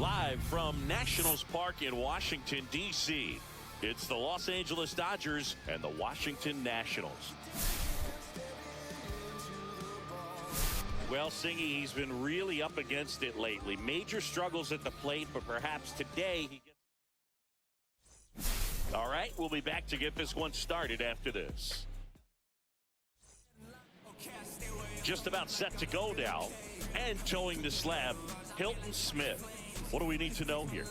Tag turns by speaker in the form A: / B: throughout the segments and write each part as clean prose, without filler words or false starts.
A: live from Nationals Park in Washington, D.C. It's the Los Angeles Dodgers and the Washington Nationals. Well, Singy, he's been really up against it lately. Major struggles at the plate, but perhaps today he gets... All right, we'll be back to get this one started after this. Just about set to go now, and towing the slab, Hilton Smith. What do we need to know here?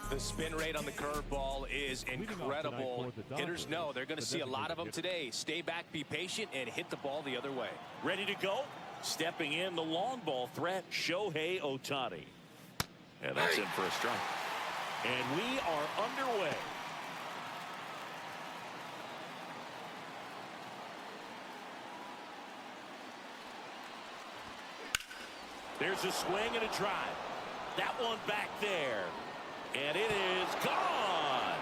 B: The spin rate on the curveball is incredible. Hitters know they're going to see a lot of them today. Stay back, be patient, and hit the ball the other way.
A: Ready to go? Stepping in, the long ball threat, Shohei Ohtani. And that's in for a strike. And we are underway. There's a swing and a drive. That one back there. And it is gone.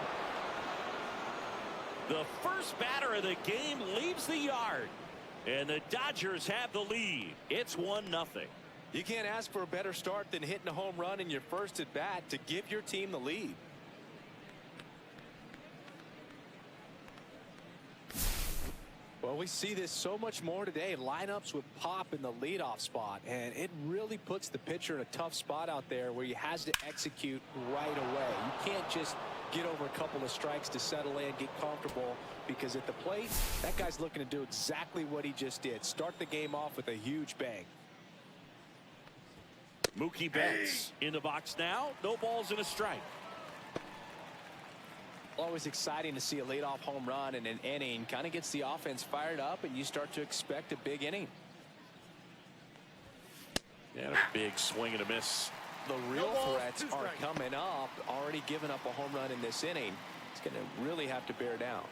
A: The first batter of the game leaves the yard. And the Dodgers have the lead. It's 1-0.
B: You can't ask for a better start than hitting a home run in your first at bat to give your team the lead. Well, we see this so much more today. Lineups with pop in the leadoff spot, and it really puts the pitcher in a tough spot out there where he has to execute right away. You can't just get over a couple of strikes to settle in, get comfortable, because at the plate, that guy's looking to do exactly what he just did. Start the game off with a huge bang.
A: Mookie Betts in the box now. No balls and a strike.
B: Always exciting to see a leadoff home run in an inning. Kind of gets the offense fired up, and you start to expect a big inning.
A: And a big swing and a miss.
B: The real threats are coming up. Already given up a home run in this inning. It's going to really have to bear down.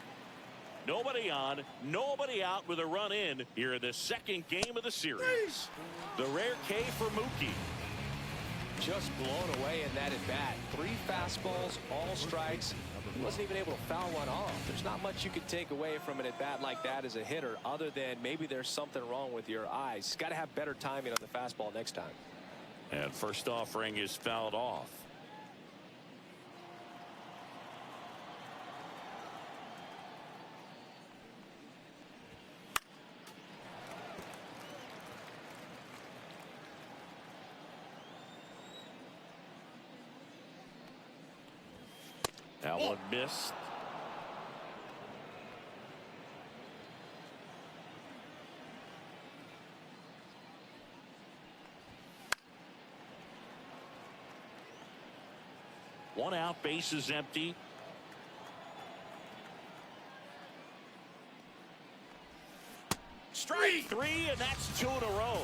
A: Nobody on, nobody out with a run in here in the second game of the series. The rare K for Mookie.
B: Just blown away in that at bat. 3 fastballs, all strikes. He wasn't even able to foul one off. There's not much you could take away from an at bat like that as a hitter, other than maybe there's something wrong with your eyes. Got to have better timing on the fastball next time.
A: And first offering is fouled off. That one missed. One out, base is empty. Strike 3, and that's 2 in a row.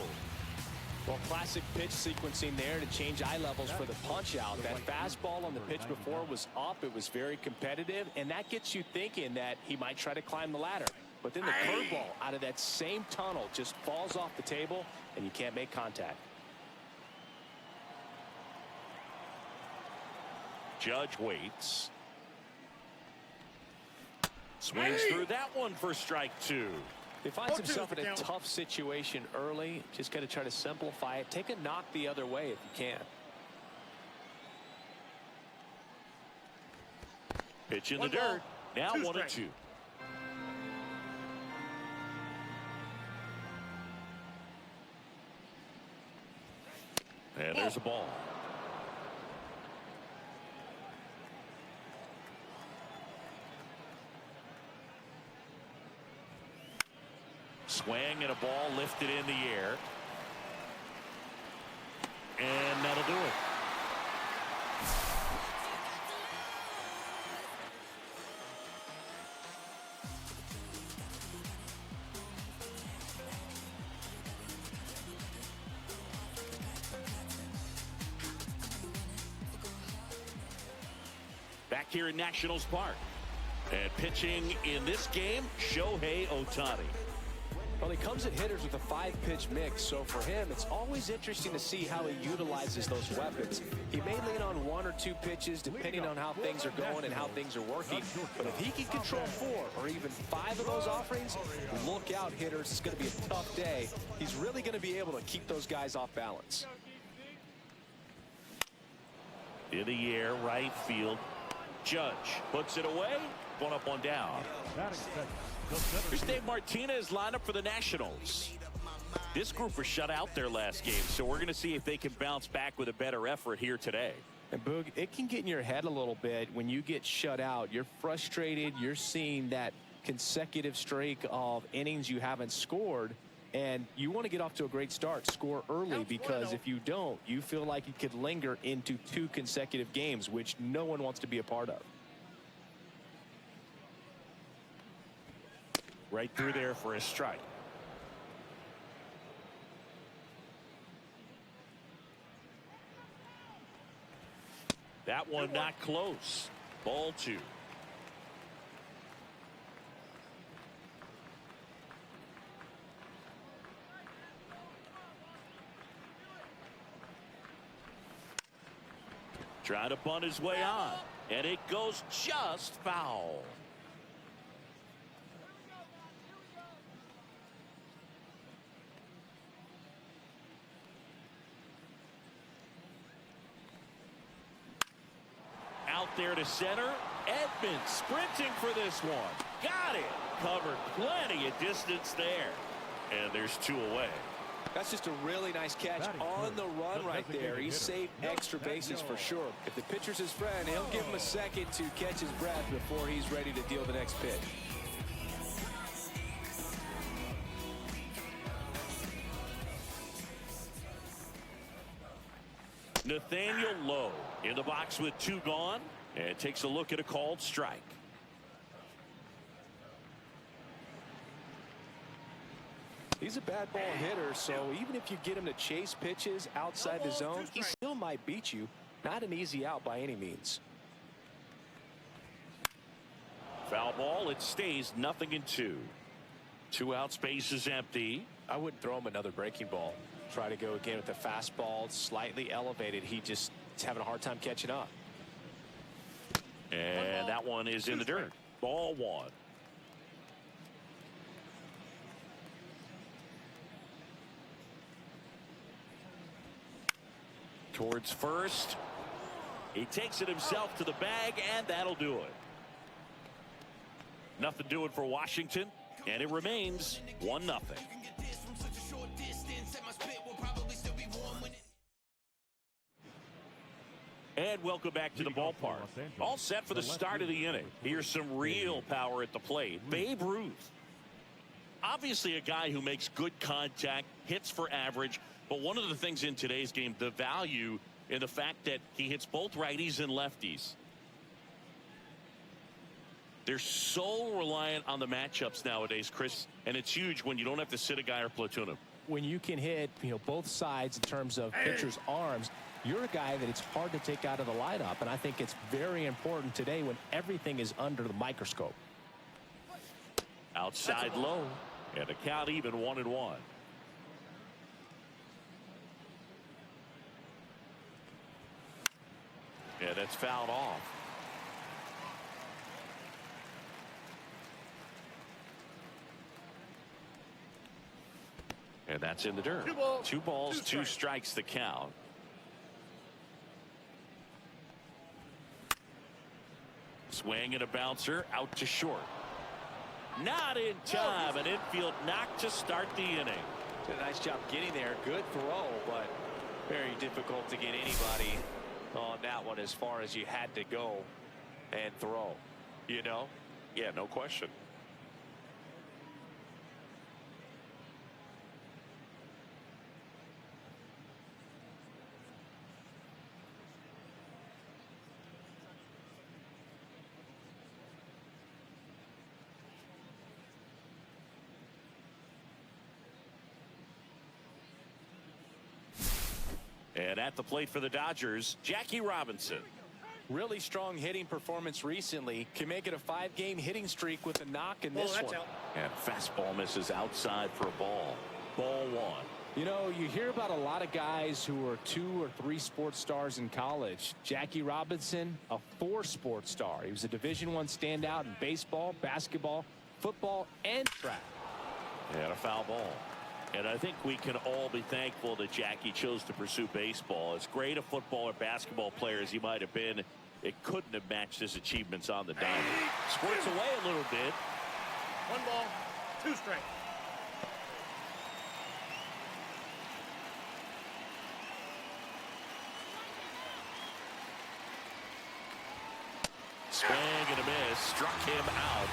B: Well, classic pitch sequencing there to change eye levels for the punch out. That fastball on the pitch before was up. It was very competitive, and that gets you thinking that he might try to climb the ladder. But then the curveball out of that same tunnel just falls off the table, and you can't make contact.
A: Judge waits. Swings through that one for strike 2.
B: He finds himself in a tough situation early. Just got to try to simplify it. Take a knock the other way if you can.
A: Pitch in the dirt. Now 1-2. And there's a ball. Swing and a ball lifted in the air. And that'll do it. Back here in Nationals Park. And pitching in this game, Shohei Ohtani.
B: Well, he comes at hitters with a 5-pitch mix, so for him, it's always interesting to see how he utilizes those weapons. He may lean on 1 or 2 pitches, depending on how things are going and how things are working. But if he can control 4 or even 5 of those offerings, look out, hitters. It's going to be a tough day. He's really going to be able to keep those guys off balance.
A: In the air, right field. Judge puts it away. One up, one down. Here's Dave Martinez lined up for the Nationals. This group was shut out their last game, so we're going to see if they can bounce back with a better effort here today.
B: And Boog, it can get in your head a little bit when you get shut out. You're frustrated. You're seeing that consecutive streak of innings you haven't scored, and you want to get off to a great start, score early, because if you don't, you feel like it could linger into 2 consecutive games, which no one wants to be a part of.
A: Right through there for a strike. That one not close. Ball 2. Trying to bunt his way on, and it goes just foul. Out there to center. Edmonds sprinting for this one. Got it. Covered plenty of distance there. And there's 2 away.
B: That's just a really nice catch on the run right there. He saved extra bases for sure. If the pitcher's his friend, he'll give him a second to catch his breath before he's ready to deal the next pitch.
A: Nathaniel Lowe in the box with 2 gone, and takes a look at a called strike.
B: He's a bad ball hitter, so even if you get him to chase pitches outside the zone, he still might beat you. Not an easy out by any means.
A: Foul ball. It stays 0-2. 2 outs, base is empty.
B: I wouldn't throw him another breaking ball. Try to go again with the fastball, slightly elevated. He just is having a hard time catching up.
A: And that one is in the dirt. Ball 1. Towards first. He takes it himself to the bag, and that'll do it. Nothing doing for Washington, and it remains 1-0. And welcome back to the ballpark. All set for the start of the inning. Here's some real power at the plate. Babe Ruth. Obviously a guy who makes good contact, hits for average, but one of the things in today's game, the value in the fact that he hits both righties and lefties. They're so reliant on the matchups nowadays, Chris, and it's huge when you don't have to sit a guy or platoon him.
B: When you can hit, both sides in terms of pitchers' arms, you're a guy that it's hard to take out of the lineup, and I think it's very important today when everything is under the microscope.
A: Outside low, and a count even 1-1. Yeah, that's fouled off. And that's in the dirt. 2 balls, 2 strikes the count. Swing and a bouncer out to short. Not in time. An infield knock to start the inning.
B: Did a nice job getting there. Good throw, but very difficult to get anybody on that one as far as you had to go and throw.
A: Yeah, no question. And at the plate for the Dodgers, Jackie Robinson.
B: Really strong hitting performance recently. Can make it a 5-game hitting streak with a knock in this one.
A: And fastball misses outside for a ball. Ball 1.
B: You hear about a lot of guys who were 2 or 3 sports stars in college. Jackie Robinson, a 4-sport star. He was a Division I standout in baseball, basketball, football, and track.
A: And a foul ball. And I think we can all be thankful that Jackie chose to pursue baseball. As great a football or basketball player as he might have been, it couldn't have matched his achievements on the diamond. Squirts away a little bit.
C: 1 ball, 2 strikes.
A: Swing and a miss. Struck him out.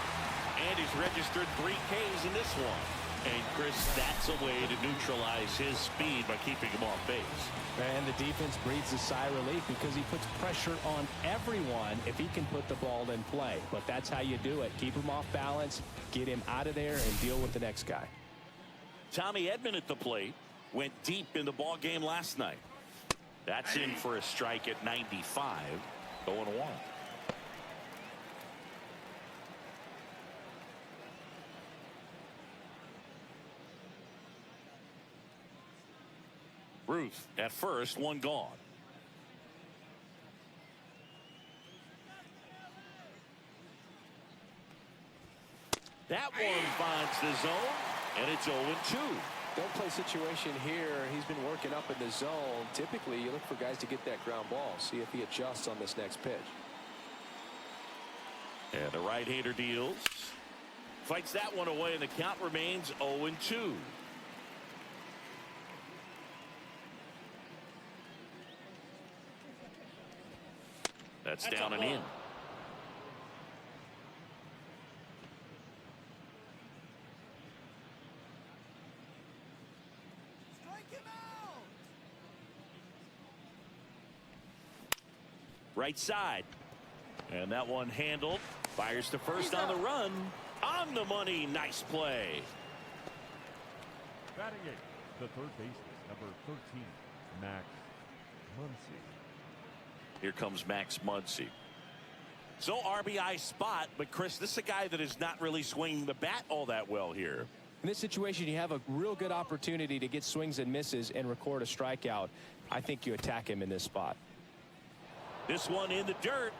A: And he's registered 3 Ks in this one. And, Chris, that's a way to neutralize his speed by keeping him off base.
B: And the defense breathes a sigh of relief because he puts pressure on everyone if he can put the ball in play. But that's how you do it. Keep him off balance, get him out of there, and deal with the next guy.
A: Tommy Edman at the plate went deep in the ball game last night. That's in for a strike at 95. 0-1. Ruth at first, 1 gone. That one finds the zone, and it's 0-2.
B: Don't play situation here. He's been working up in the zone. Typically, you look for guys to get that ground ball. See if he adjusts on this next pitch.
A: And the right-hander deals. Fights that one away, and the count remains 0-2. That's down and in.
C: Strike him out.
A: Right side. And that one handled. Fires to first on the run. On the money. Nice play.
D: Batting eighth, the third baseman, number 13, Max Muncy.
A: Here comes Max Muncy. So RBI spot, but Chris, this is a guy that is not really swinging the bat all that well here.
B: In this situation, you have a real good opportunity to get swings and misses and record a strikeout. I think you attack him in this spot.
A: This one in the dirt.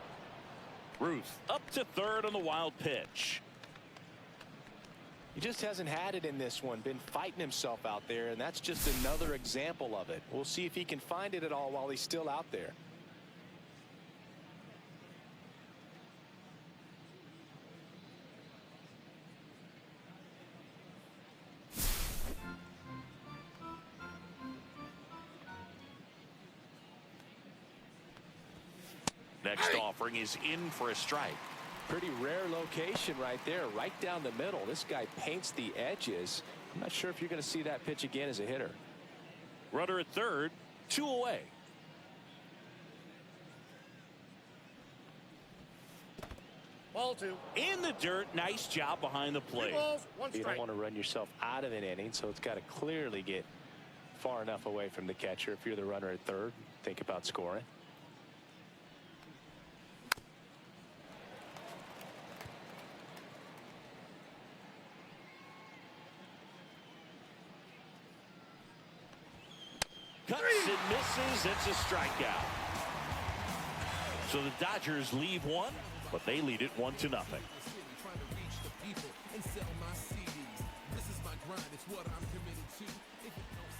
A: Ruth up to third on the wild pitch.
B: He just hasn't had it in this one, been fighting himself out there, and that's just another example of it. We'll see if he can find it at all while he's still out there.
A: Next offering is in for a strike.
B: Pretty rare location right there, right down the middle. This guy paints the edges. I'm not sure if you're going to see that pitch again as a hitter.
A: Runner at third, 2 away.
C: Ball 2.
A: In the dirt, nice job behind the
C: 3
A: plate.
C: balls, 1
B: You
C: strike.
B: don't want to run yourself out of an inning, so it's got to clearly get far enough away from the catcher. If you're the runner at third, think about scoring.
A: Cuts and misses. It's a strikeout. So the Dodgers leave one, but they lead it 1-0.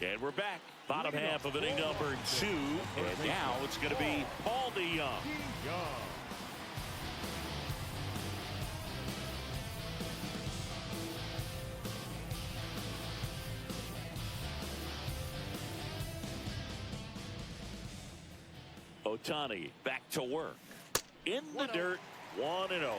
A: And we're back. Bottom half of inning number 2. And now it's going to be Paul DeYoung. Ohtani back to work. In the dirt, 1-0.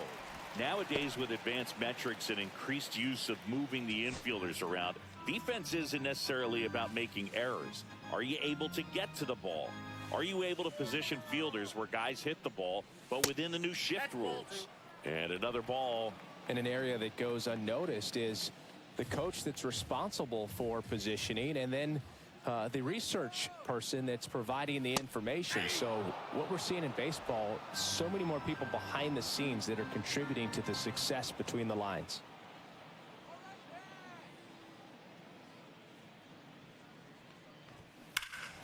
A: Nowadays, with advanced metrics and increased use of moving the infielders around, defense isn't necessarily about making errors. Are you able to get to the ball? Are you able to position fielders where guys hit the ball, but within the new shift rules? And another ball.
B: And an area that goes unnoticed is the coach that's responsible for positioning, and then the research person that's providing the information. So what we're seeing in baseball, so many more people behind the scenes that are contributing to the success between the lines.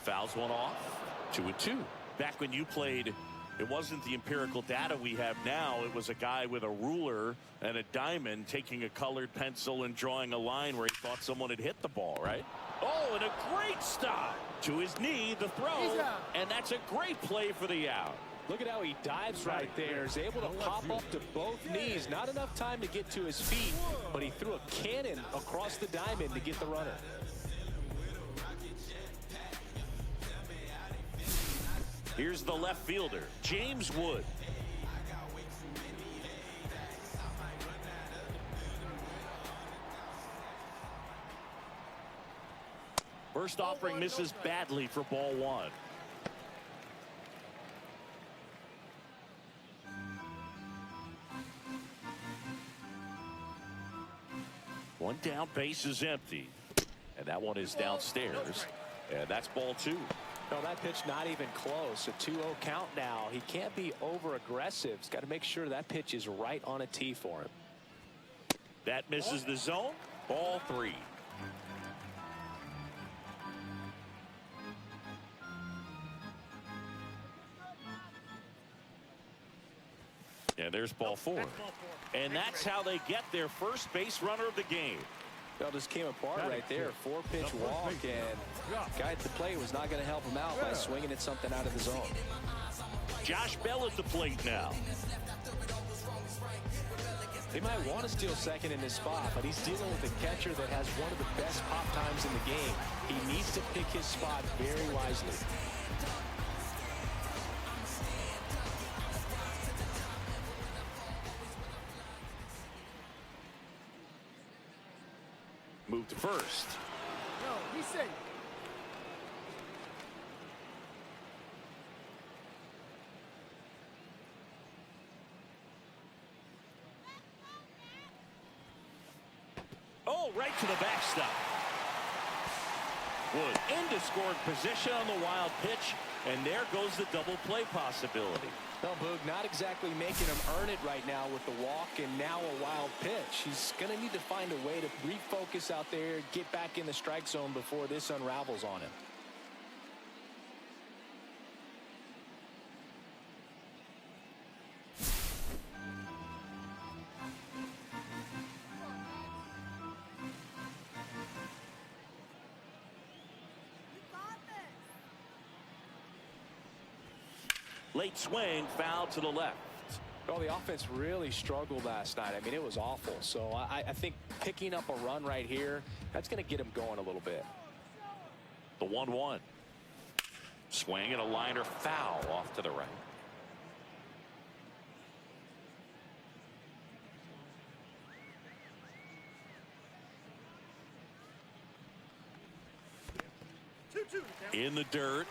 A: Fouls one off. 2-2. Back when you played It wasn't the empirical data we have now. It was a guy with a ruler and a diamond taking a colored pencil and drawing a line where he thought someone had hit the ball, right? Oh, and a great stop to his knee, the throw, and that's a great play for the out.
B: Look at how he dives right there. He's able to pop up to both knees. Not enough time to get to his feet, but he threw a cannon across the diamond to get the runner.
A: Here's the left fielder, James Wood. First offering misses badly for ball one. One down, base is empty. And that one is downstairs. And that's ball two.
B: No, that pitch not even close. A 2-0 count now. He can't be over aggressive. He's got to make sure that pitch is right on a tee for him.
A: That misses the zone. Ball three. And there's ball four. And that's how they get their first base runner of the game.
B: Well, just came apart right there. 4-pitch walk, and guy at the plate was not going to help him out by swinging at something out of the zone.
A: Josh Bell at the plate now.
B: They might want to steal second in this spot, but he's dealing with a catcher that has one of the best pop times in the game. He needs to pick his spot very wisely.
A: Move to first.
C: No, he's safe.
A: Oh, right to the backstop. Wood into scoring position on the wild pitch, and there goes the double play possibility.
B: No, Boog, not exactly making him earn it right now with the walk and now a wild pitch. He's going to need to find a way to refocus out there, get back in the strike zone before this unravels on him.
A: Late swing, foul to the left.
B: Well, the offense really struggled last night. I mean, it was awful. So I think picking up a run right here, that's going to get him going a little bit.
A: The 1-1. Swing and a liner foul off to the right. In the dirt.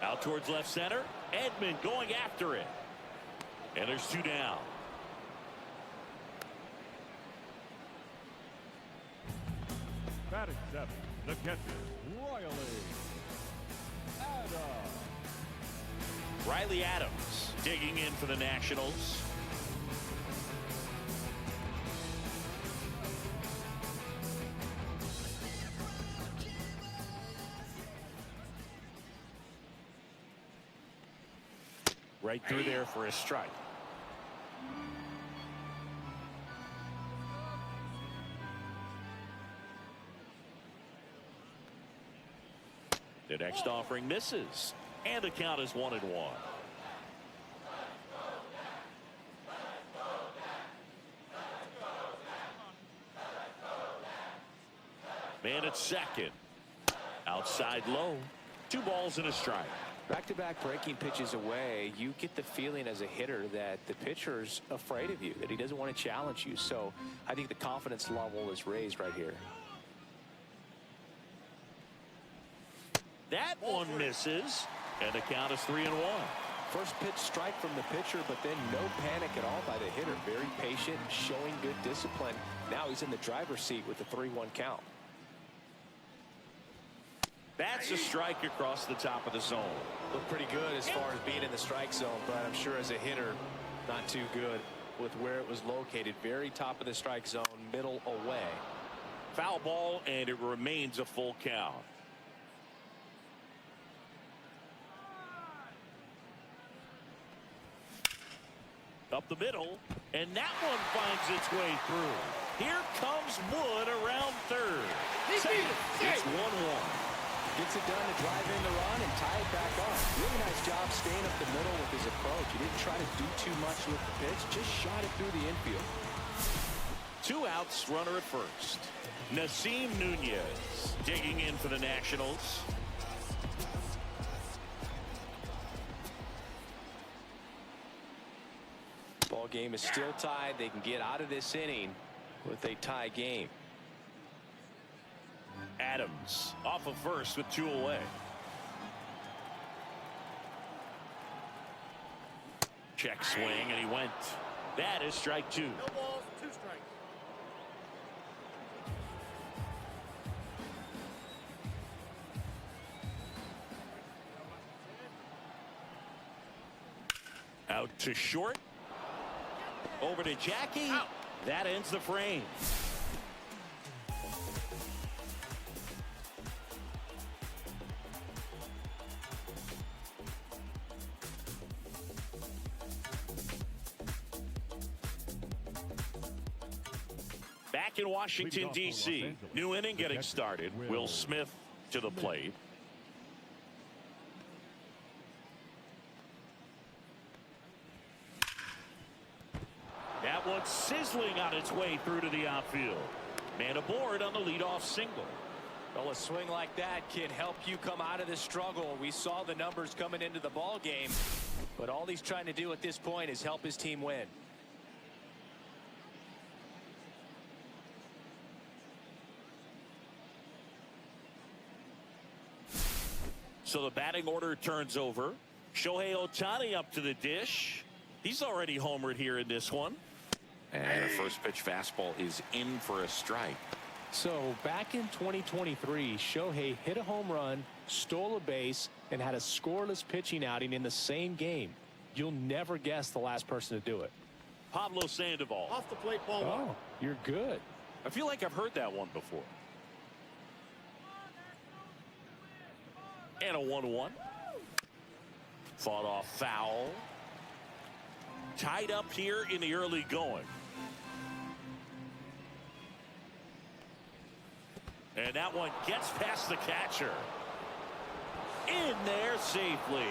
A: Out towards left center. Edman going after it. And there's two down.
D: Batting seventh, the catcher,
A: Riley Adams digging in for the Nationals. Right through there for a strike. The next offering misses, and the count is 1-1. Man at second. Outside low. 2 balls and a strike.
B: Back-to-back breaking pitches away, you get the feeling as a hitter that the pitcher's afraid of you, that he doesn't want to challenge you. So I think the confidence level is raised right here.
A: That one misses, and the count is 3-1.
B: First pitch strike from the pitcher, but then no panic at all by the hitter. Very patient, showing good discipline. Now he's in the driver's seat with the 3-1 count.
A: That's a strike across the top of the zone.
B: Looked pretty good as far as being in the strike zone, but I'm sure as a hitter, not too good. with where it was located. Very top of the strike zone, middle away.
A: Foul ball, and it remains a full count. Up the middle, and that one finds its way through. Here comes Wood around third. It's 1-1.
B: Gets it done to drive in the run and tie it back up. Really nice job staying up the middle with his approach. He didn't try to do too much with the pitch, just shot it through the infield.
A: 2 outs, runner at first. Nasim Nunez digging in for the Nationals.
B: Ball game is still tied. They can get out of this inning with a tie game.
A: Adams off of first with 2 away. Check swing, and he went. That is strike 2.
C: No balls, 2 strikes.
A: Out to short. Over to Jackie.
C: Out.
A: That ends the frame. Back in Washington, D.C. New inning getting started. Will Smith to the plate. That one's sizzling on its way through to the outfield. Man aboard on the leadoff single.
B: Well, a swing like that can help you come out of this struggle. We saw the numbers coming into the ball game, but all he's trying to do at this point is help his team win.
A: So the batting order turns over. Shohei Ohtani up to the dish. He's already homered here in this one. And a first pitch fastball is in for a strike.
B: So back in 2023, Shohei hit a home run, stole a base, and had a scoreless pitching outing in the same game. You'll never guess the last person to do it.
A: Pablo Sandoval.
C: Off the plate, ball 1.
B: Oh, you're good.
A: I feel like I've heard that one before. And a 1-1. Fought off foul. Tied up here in the early going. And that one gets past the catcher. In there safely.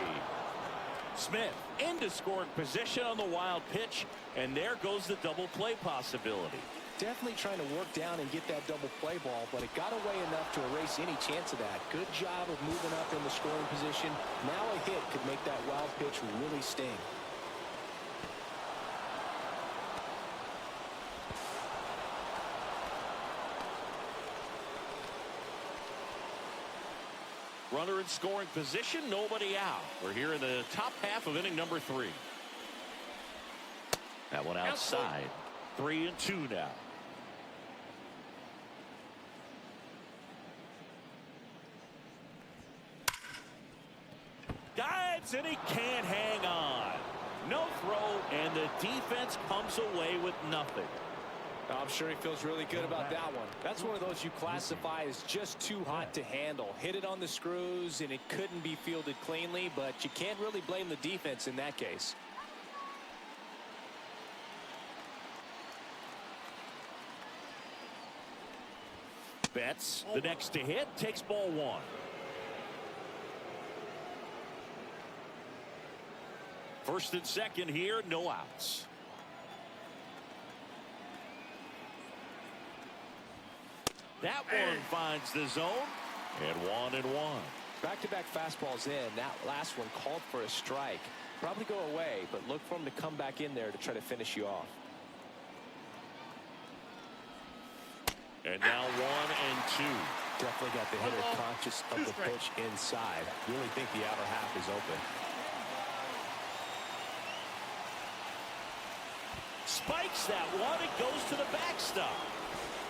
A: Smith into scoring position on the wild pitch. And there goes the double play possibility.
B: Definitely trying to work down and get that double play ball, but it got away enough to erase any chance of that. Good job of moving up in the scoring position. Now a hit could make that wild pitch really sting.
A: Runner in scoring position, nobody out. We're here in the top half of inning number 3. That one outside. 3-2 now. Dives, and he can't hang on. No throw, and the defense comes away with nothing.
B: I'm sure he feels really good about that one. That's one of those you classify as just too hot to handle. Hit it on the screws, and it couldn't be fielded cleanly, but you can't really blame the defense in that case.
A: Betts, the next to hit, takes ball 1. First and second here, no outs. That one finds the zone, and 1-1.
B: Back-to-back fastballs in. That last one called for a strike. Probably go away, but look for him to come back in there to try to finish you off.
A: And now 1 and 2.
B: Definitely got the hitter conscious of the pitch inside. Really think the outer half is open.
A: Spikes that one. It goes to the backstop.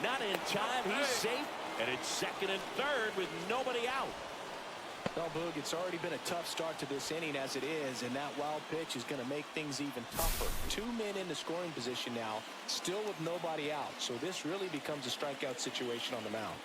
A: Not in time. He's safe. And it's second and third with nobody out.
B: Well, Boog, it's already been a tough start to this inning as it is, and that wild pitch is going to make things even tougher. 2 men in the scoring position now, still with nobody out, so this really becomes a strikeout situation on the mound.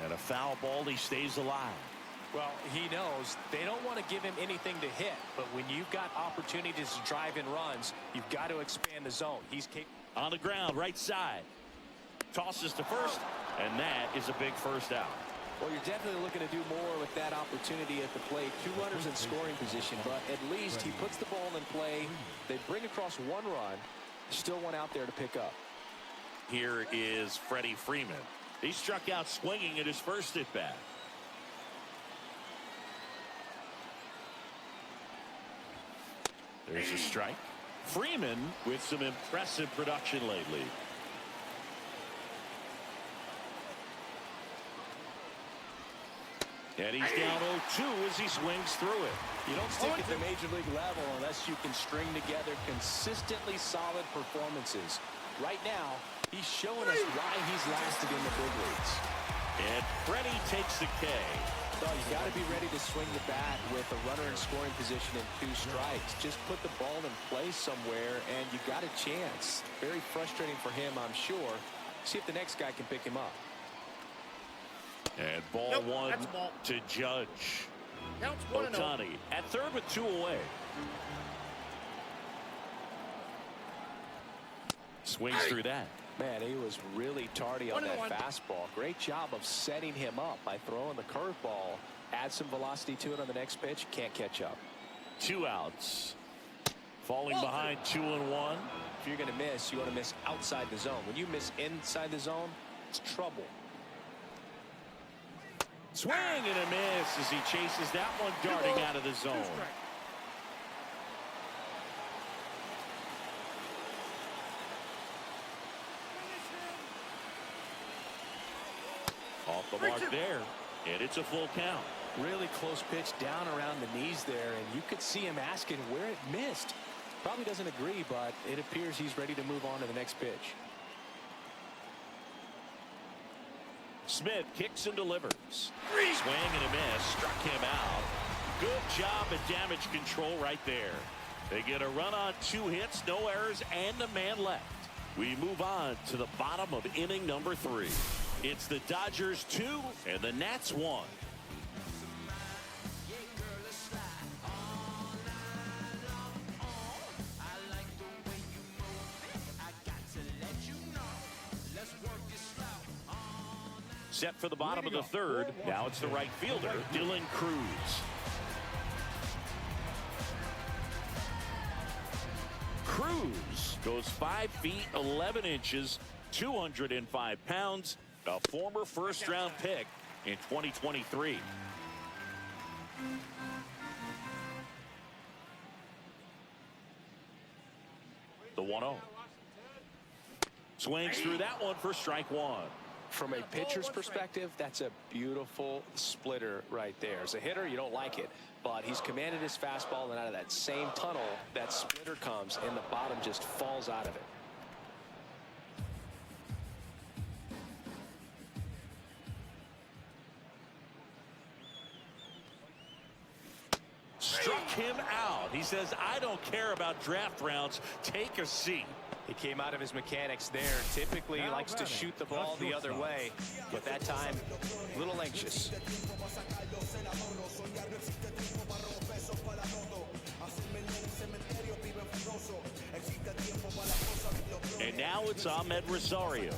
A: And a foul ball, he stays alive.
B: Well, he knows they don't want to give him anything to hit, but when you've got opportunities to drive in runs, you've got to expand the zone. He's capable.
A: On the ground, right side. Tosses to first, and that is a big first out.
B: Well, you're definitely looking to do more with that opportunity at the plate. 2 runners in scoring position, but at least he puts the ball in play. They bring across 1 run. Still one out there to pick up.
A: Here is Freddie Freeman. He struck out swinging at his first at bat. There's a strike. Freeman with some impressive production lately. And he's down 0-2 as he swings through it.
B: You don't stick at the major league level unless you can string together consistently solid performances. Right now, he's showing us why he's lasted in the big leagues.
A: And Freddie takes the K.
B: Well, you got to be ready to swing the bat with a runner in scoring position and 2 strikes. Just put the ball in play somewhere, and you got a chance. Very frustrating for him, I'm sure. See if the next guy can pick him up.
A: And ball 1 to Judge. Ohtani at third with 2 away. Swings through that.
B: Man, he was really tardy on that fastball. Great job of setting him up by throwing the curveball. Add some velocity to it on the next pitch. Can't catch up.
A: 2 outs. Falling behind 2-1.
B: If you're going to miss, you want to miss outside the zone. When you miss inside the zone, it's trouble.
A: Swing and a miss as he chases that one darting out of the zone. Off the mark there, and it's a full count.
B: Really close pitch down around the knees there, and you could see him asking where it missed. Probably doesn't agree, but it appears he's ready to move on to the next pitch.
A: Smith kicks and delivers. Swing and a miss, struck him out. Good job at damage control right there. They get a run on 2 hits, no errors, and a man left. We move on to the bottom of inning number 3. It's the Dodgers 2 and the Nats 1. Set for the bottom of the 3rd. Now it's the right fielder, Dylan Cruz. Cruz goes 5 feet 11 inches, 205 pounds, a former first-round pick in 2023. The 1-0. Swings through that one for strike 1.
B: From a pitcher's perspective, that's a beautiful splitter right there. As a hitter, you don't like it, but he's commanded his fastball, and out of that same tunnel, that splitter comes, and the bottom just falls out of it.
A: Struck him out. He says, I don't care about draft rounds. Take a seat.
B: He came out of his mechanics there. Typically, he likes to shoot the ball the other way, but that time, a little anxious.
A: And now it's Ahmed Rosario.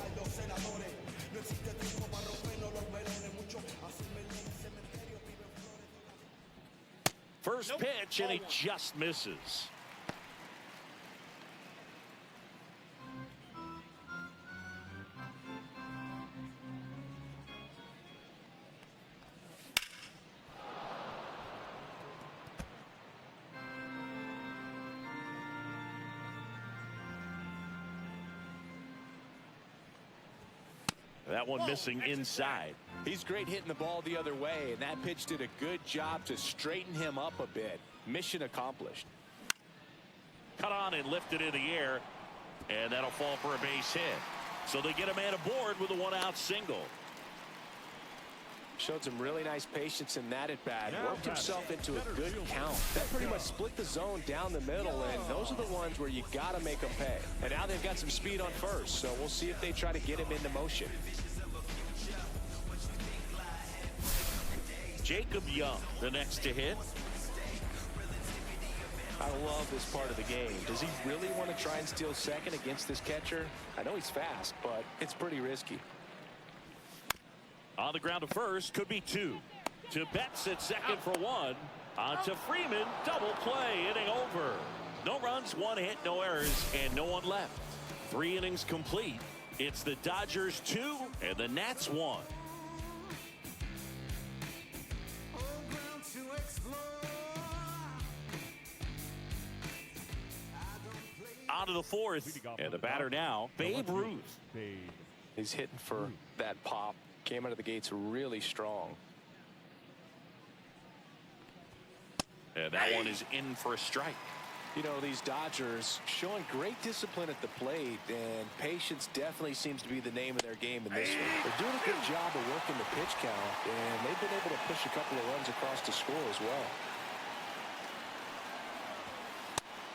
A: First pitch, and he just misses. That one missing inside.
B: He's great hitting the ball the other way, and that pitch did a good job to straighten him up a bit. Mission accomplished.
A: Cut on and lifted in the air, and that'll fall for a base hit. So they get a man aboard with a one-out single.
B: Showed some really nice patience in that at bat. Worked himself into a good count. That pretty much split the zone down the middle, and those are the ones where you got to make them pay. And now they've got some speed on first, so we'll see if they try to get him into motion.
A: Jacob Young, the next to hit.
B: I love this part of the game. Does he really want to try and steal second against this catcher? I know he's fast, but it's pretty risky.
A: On the ground to first, could be two. To Betts at second for one. On to Freeman, double play, inning over. No runs, one hit, no errors, and no one left. 3 innings complete. It's the Dodgers 2 and the Nats 1. On to the fourth, and the batter now, Babe Ruth.
B: He's hitting for that pop. Came out of the gates really strong.
A: And that one is in for a strike.
B: You know, these Dodgers showing great discipline at the plate, and patience definitely seems to be the name of their game in this one. They're doing a good job of working the pitch count, and they've been able to push a couple of runs across the score as well.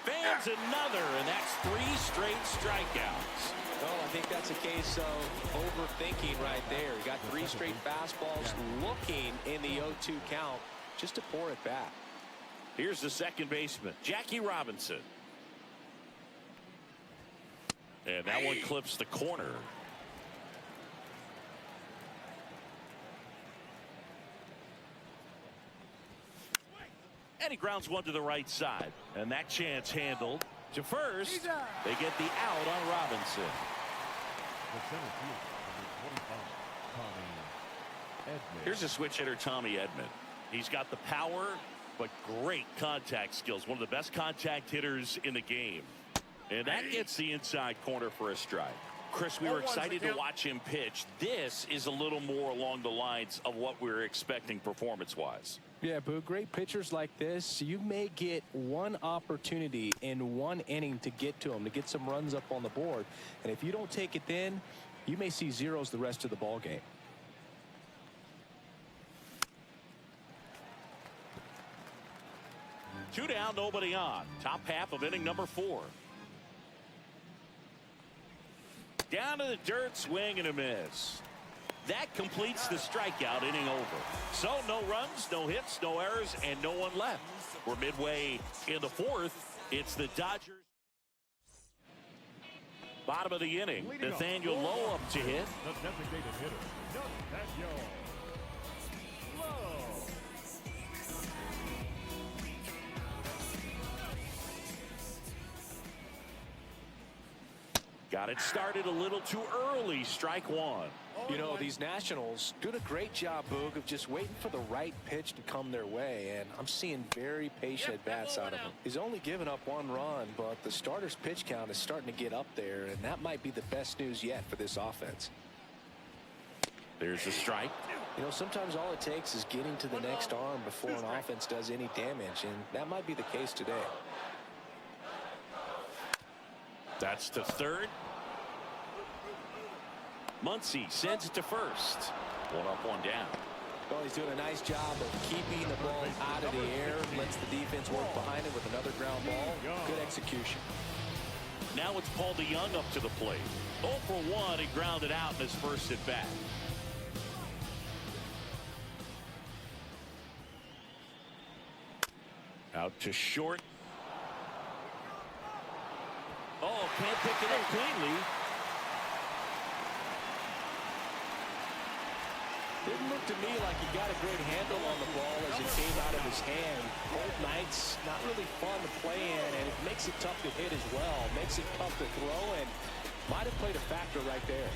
A: Fans another, and that's 3 straight strikeouts.
B: Well, I think that's a case of overthinking right there. He got 3 straight fastballs looking in the 0-2 count just to pour it back.
A: Here's the second baseman, Jackie Robinson. And that one clips the corner. And he grounds one to the right side. And that chance handled. To first, they get the out on Robinson. Here's a switch hitter, Tommy Edman. He's got the power, but great contact skills. One of the best contact hitters in the game. And that gets the inside corner for a strike. Chris, we were excited to watch him pitch. This is a little more along the lines of what we were expecting performance-wise.
B: Yeah, Boo, great pitchers like this, you may get one opportunity in one inning to get to them, to get some runs up on the board. And if you don't take it then, you may see zeros the rest of the ball game.
A: Two down, nobody on. Top half of inning number 4. Down to the dirt, swing and a miss. That completes the strikeout, inning over. So no runs, no hits, no errors, and no one left. We're midway in the 4th. It's the Dodgers. Bottom of the inning, Nathaniel Lowe up to hit.
D: The designated hitter, Nathaniel Lowe.
A: Got it started a little too early, strike 1.
B: You know, these Nationals doing a great job, Boog, of just waiting for the right pitch to come their way, and I'm seeing very patient at-bats out of him. He's only given up 1 run, but the starter's pitch count is starting to get up there, and that might be the best news yet for this offense.
A: There's a strike.
B: You know, sometimes all it takes is getting to the next arm before an offense does any damage, and that might be the case today.
A: That's to third. Muncy sends it to first. 1 up, 1 down.
B: Well, he's doing a nice job of keeping the ball out of the air. Lets the defense work behind it with another ground ball. Good execution.
A: Now it's Paul DeYoung up to the plate. 0 for 1. He grounded out in his first at bat. Out to short. Oh, can't pick it up cleanly.
B: Didn't look to me like he got a great handle on the ball as it came out of his hand. Cold nights, not really fun to play in, and it makes it tough to hit as well. Makes it tough to throw, and might have played a factor right there.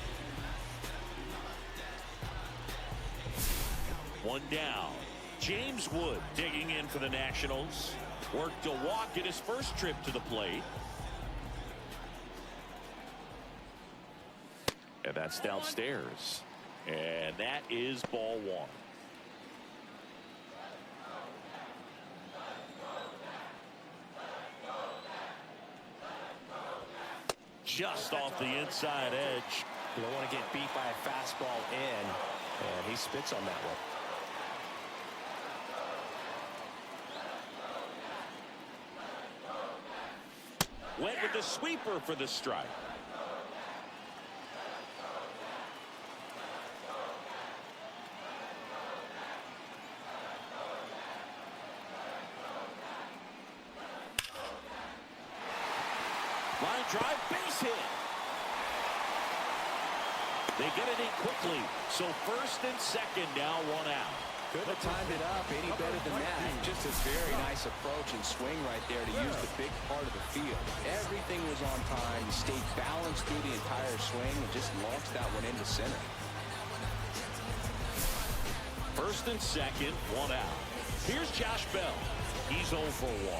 A: 1 down. James Wood digging in for the Nationals. Worked a walk in his first trip to the plate. And that's downstairs. And that is ball one. Just off the inside edge.
B: You don't want to get beat by a fastball in, and he spits on that one.
A: Went with the sweeper for the strike. Line drive, base hit. They get it in quickly. So first and second, now one out.
B: Couldn't have timed it up any better than that. Just a very nice approach and swing right there to use the big part of the field. Everything was on time. He stayed balanced through the entire swing and just launched that one into center.
A: First and second, one out. Here's Josh Bell. He's 0 for 1.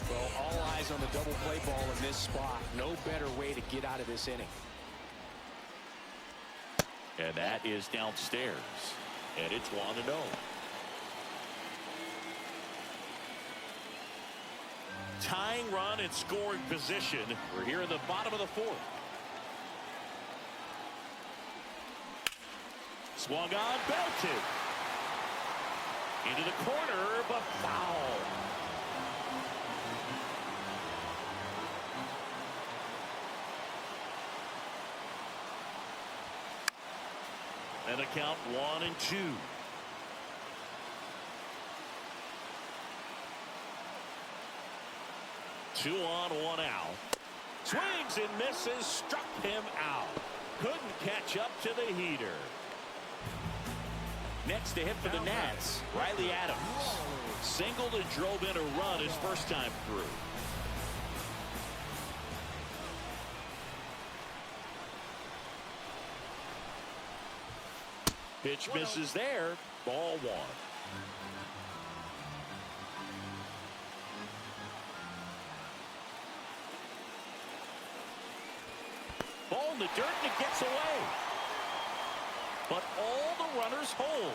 B: Well, all eyes on the double play ball in this spot. No better way to get out of this inning.
A: And that is downstairs. And it's 1-0. Tying run in scoring position. We're here in the bottom of the fourth. Swung on, belted. Into the corner, but foul. And a count 1-2. Two on, one out. Swings and misses, struck him out. Couldn't catch up to the heater. Next to hit for the Nats, Riley Adams. Singled and drove in a run his first time through. Pitch misses there. Ball one. Ball in the dirt and it gets away. But all the runners hold.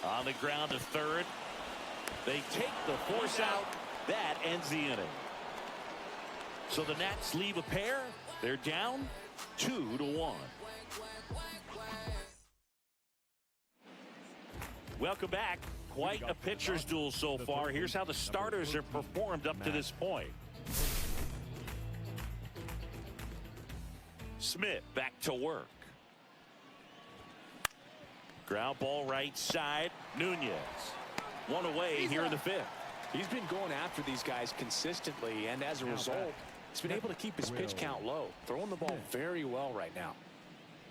A: On the ground to third. They take the force out. That ends the inning. So the Nats leave a pair. They're down 2-1. Welcome back. Quite a pitcher's duel so far. Here's how the starters have performed up to this point. Smith back to work. Ground ball right side. Nunez. One away here in the fifth.
B: He's been going after these guys consistently, and as a result, he's been able to keep his pitch count low. Throwing the ball very well right now.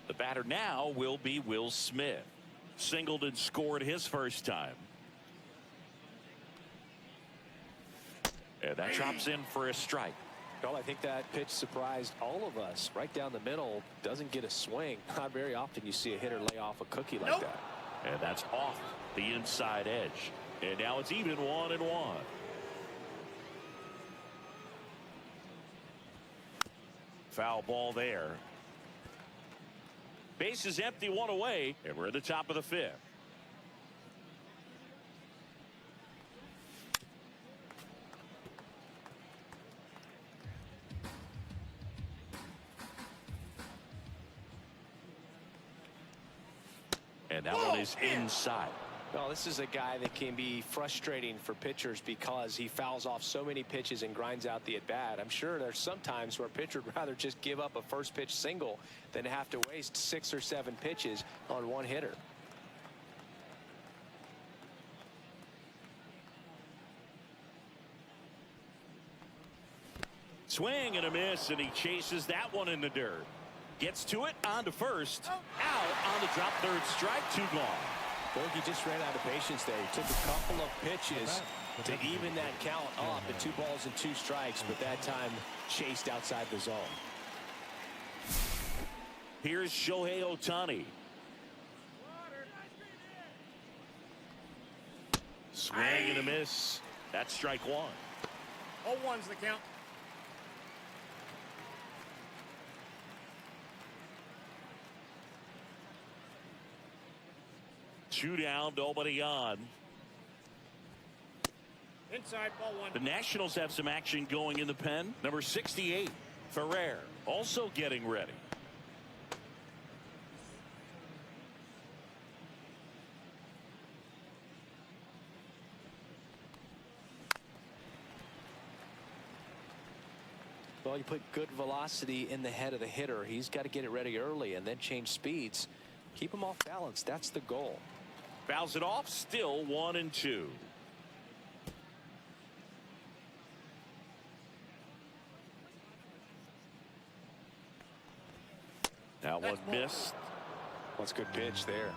A: The batter now will be Will Smith. Singled and scored his first time. And that drops in for a strike.
B: Well, I think that pitch surprised all of us. Right down the middle, doesn't get a swing. Not very often you see a hitter lay off a cookie like that.
A: And that's off the inside edge. And now it's even 1-1. Foul ball there. Base is empty, one away, and we're at the top of the fifth. And that one is inside.
B: Well, this is a guy that can be frustrating for pitchers because he fouls off so many pitches and grinds out the at-bat. I'm sure there's some times where a pitcher would rather just give up a first pitch single than have to waste 6 or 7 pitches on one hitter.
A: Swing and a miss, and he chases that one in the dirt. Gets to it, on to first. Out on the drop third strike, 2 gone.
B: Bogey just ran out of patience there. He took a couple of pitches to even that count up at 2 balls and 2 strikes, but that time chased outside the zone.
A: Here's Shohei Ohtani. Swing and a miss. That's strike one.
C: 0-1's the count.
A: Two down, nobody on.
C: Inside, ball one.
A: The Nationals have some action going in the pen. Number 68, Ferrer, also getting ready.
B: Well, you put good velocity in the head of the hitter. He's got to get it ready early and then change speeds. Keep him off balance. That's the goal.
A: Fouls it off, still 1-2. That one missed.
B: That's a good pitch there.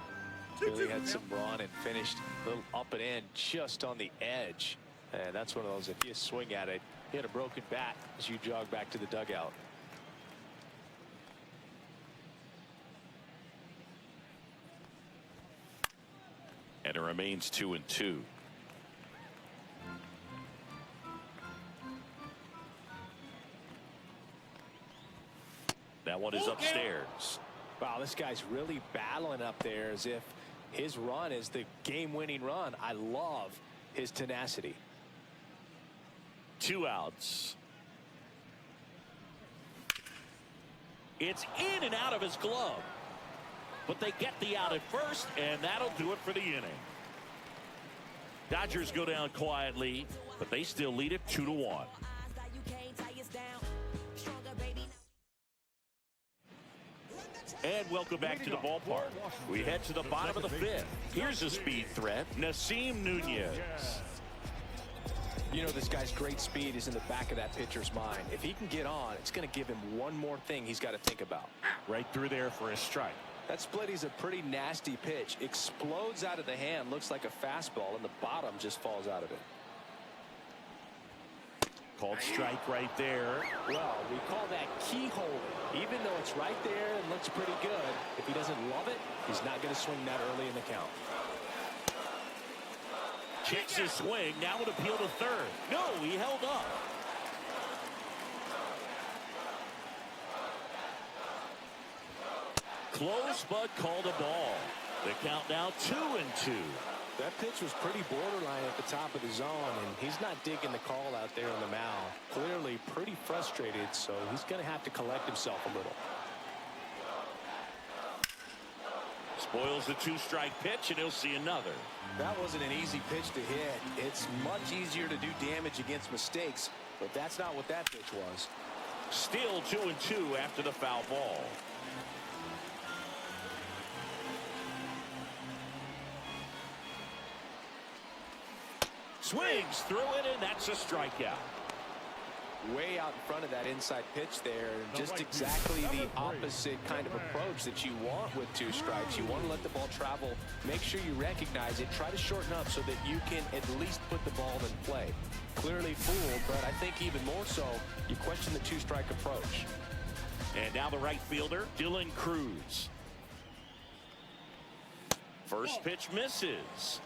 B: Really had some run and finished a little up and in just on the edge. And that's one of those, if you swing at it, hit a broken bat as you jog back to the dugout.
A: And it remains 2-2. That one is upstairs.
B: Wow, this guy's really battling up there as if his run is the game-winning run. I love his tenacity.
A: 2 outs. It's in and out of his glove. But they get the out at first, and that'll do it for the inning. Dodgers go down quietly, but they still lead it 2-1. And welcome back to the ballpark. We head to the bottom of the 5th. Here's a speed threat, Nasim Nunez.
B: You know, this guy's great speed is in the back of that pitcher's mind. If he can get on, it's going to give him one more thing he's got to think about.
A: Right through there for a strike.
B: That split is a pretty nasty pitch. Explodes out of the hand, looks like a fastball, and the bottom just falls out of it.
A: Called strike right there.
B: Well, we call that keyhole. Even though it's right there and looks pretty good, if he doesn't love it, he's not going to swing that early in the count.
A: Checks his swing, now an appeal to third. No, he held up. Close, but called a ball. The count now 2-2.
B: That pitch was pretty borderline at the top of the zone, and he's not digging the call out there on the mound. Clearly pretty frustrated, so he's going to have to collect himself a little.
A: Spoils the 2-strike pitch, and he'll see another.
B: That wasn't an easy pitch to hit. It's much easier to do damage against mistakes, but that's not what that pitch was.
A: Still 2-2 after the foul ball. Swings through it, and that's a strikeout.
B: Way out in front of that inside pitch there. Just exactly the opposite kind of approach that you want with 2 strikes. You want to let the ball travel. Make sure you recognize it. Try to shorten up so that you can at least put the ball in play. Clearly fooled, but I think even more so, you question the 2-strike approach.
A: And now the right fielder, Dylan Cruz. First pitch misses.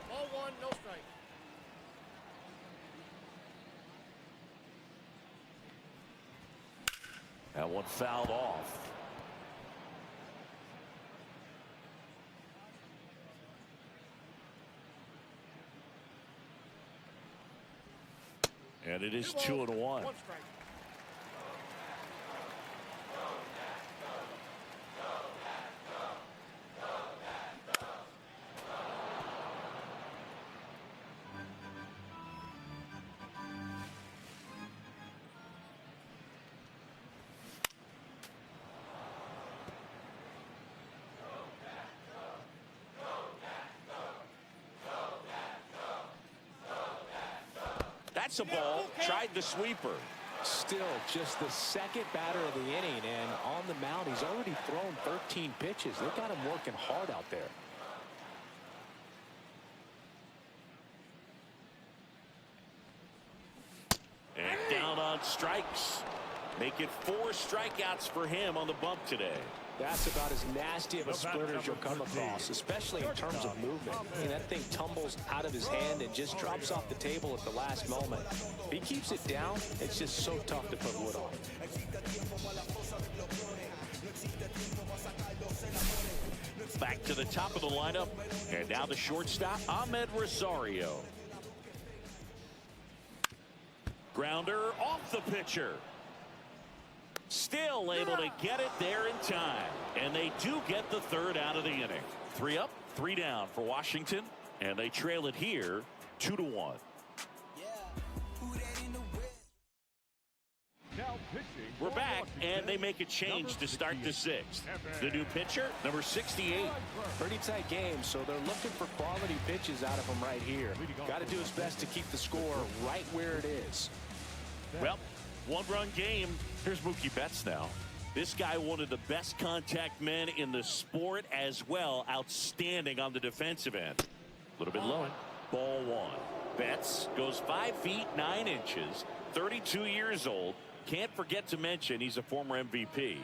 C: Ball one, no strike.
A: That one fouled off. And it is 2-1.
C: 1 strike.
A: That's a ball. Tried the sweeper.
B: Still just the second batter of the inning, and on the mound he's already thrown 13 pitches. They got him working hard out there.
A: And down on strikes. Make it 4 strikeouts for him on the bump today.
B: That's about as nasty of a splitter as you'll come across, especially in terms of movement. I mean, that thing tumbles out of his hand and just drops off the table at the last moment. If he keeps it down, it's just so tough to put wood on.
A: Back to the top of the lineup, and now the shortstop, Ahmed Rosario. Grounder off the pitcher. Still able to get it there in time. And they do get the third out of the inning. 3 up, 3 down for Washington. And they trail it here 2-1. We're back, and they make a change to start the 6th. The new pitcher, number 68.
B: Pretty tight game, so they're looking for quality pitches out of him right here. Got to do his best to keep the score right where it is.
A: Well, 1-run game. Here's Mookie Betts now. This guy, one of the best contact men in the sport as well. Outstanding on the defensive end. A little bit low. Ball 1. Betts goes 5 feet 9 inches. 32 years old. Can't forget to mention he's a former MVP.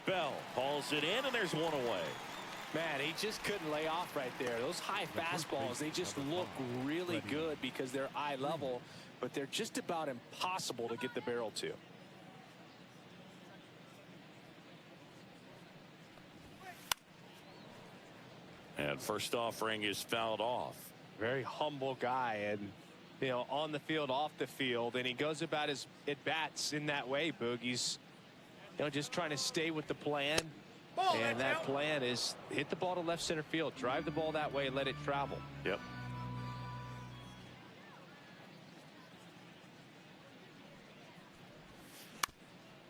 A: Bell hauls it in, and there's one away.
B: Man, he just couldn't lay off right there. Those high fastballs, they just look really good because they're eye level, but they're just about impossible to get the barrel to.
A: And first offering is fouled off.
B: Very humble guy, and you know, on the field, off the field, and he goes about his at-bats in that way, Boog. He's, you know, just trying to stay with the plan. And that plan is hit the ball to left center field, drive the ball that way, and let it travel.
A: Yep.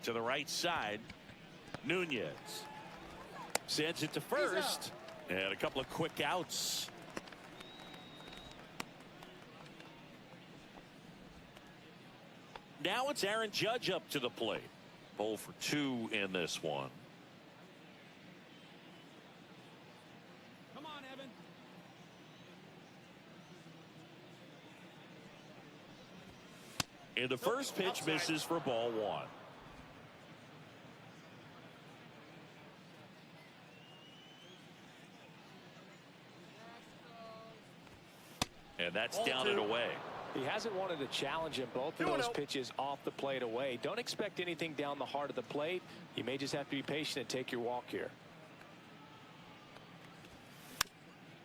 A: To the right side, Nunez sends it to first, and a couple of quick outs. Now it's Aaron Judge up to the plate. 0 for 2 in this one. And the first pitch misses for ball 1. And that's down and away.
B: He hasn't wanted to challenge in both of those pitches off the plate away. Don't expect anything down the heart of the plate. You may just have to be patient and take your walk here.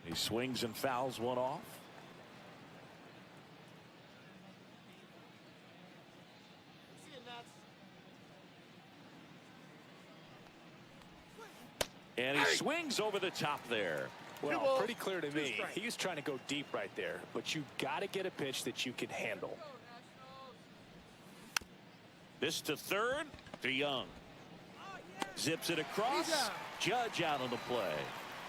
A: He swings and fouls one off. And he swings over the top there.
B: Well, pretty clear to me. He was trying to go deep right there, but you got to get a pitch that you can handle.
A: This to third, to Young. Zips it across. Judge out on the play.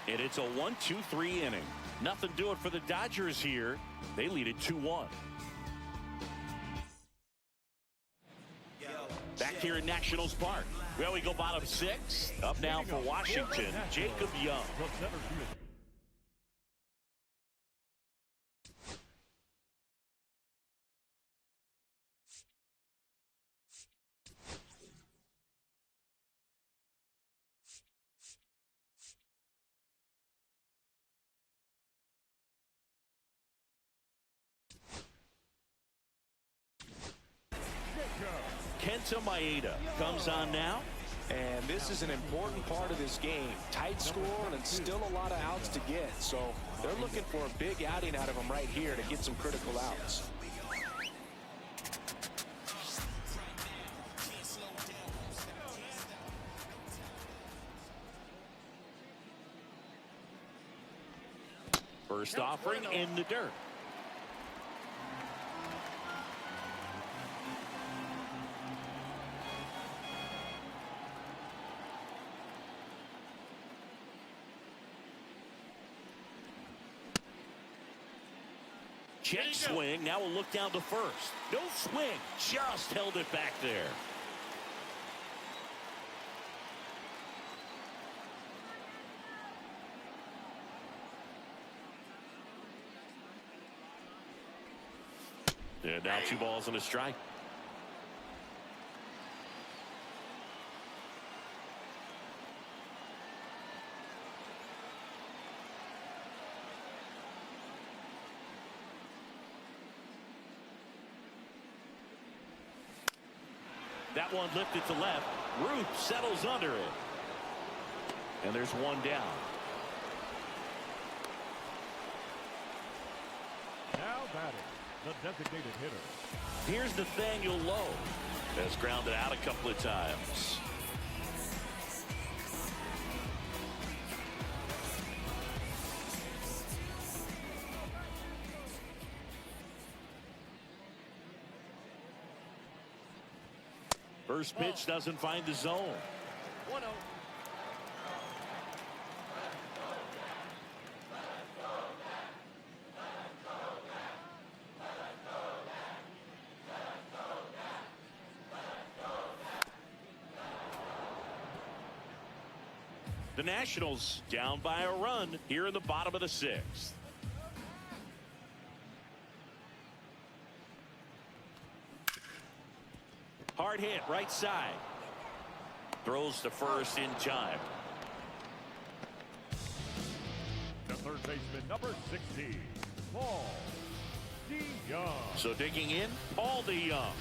A: And it's a 1-2-3 inning. Nothing doing for the Dodgers here. They lead it 2-1. Back here in Nationals Park. Well, we go bottom 6. Up now for Washington, Jacob Young. Kenta Maeda comes on now.
B: And this is an important part of this game. Tight score and still a lot of outs to get. So they're looking for a big outing out of him right here to get some critical outs.
A: First offering in the dirt. Check swing. Now we'll look down to first. No swing. Just held it back there. And now 2 balls and a strike. That one lifted to left. Ruth settles under it. And there's 1 down.
D: Now batting, the designated hitter.
A: Here's Nathaniel Lowe. Has grounded out a couple of times. First pitch doesn't find the zone.
C: 1-0.
A: The Nationals down by a run here in the bottom of the 6th. Hard hit right side. Throws to first in time.
D: The third baseman, number 60, Paul DeYoung.
A: So digging in, Paul DeYoung.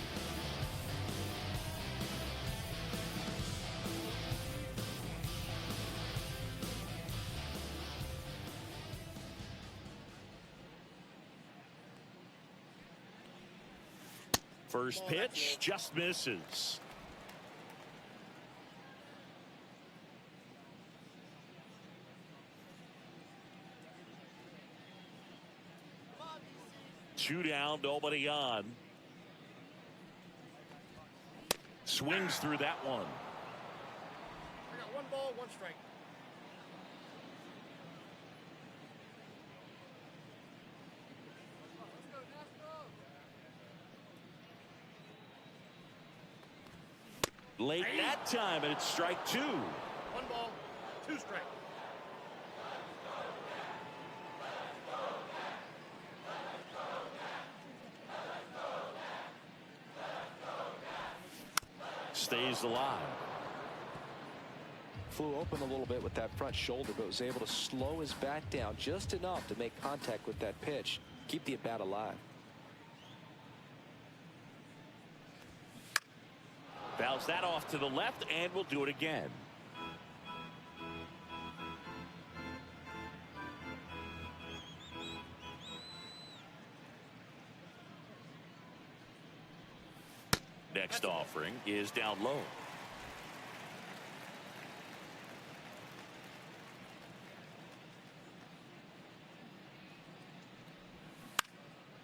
A: First pitch just misses. Two down, nobody on. Swings through that one.
C: I got 1 ball, 1 strike.
A: Late that time, and it's strike 2.
C: 1 ball, 2 strike.
A: Stays alive.
B: Flew open a little bit with that front shoulder, but was able to slow his bat down just enough to make contact with that pitch. Keep the at-bat alive.
A: Fouls that off to the left, and we'll do it again. Next offering is down low.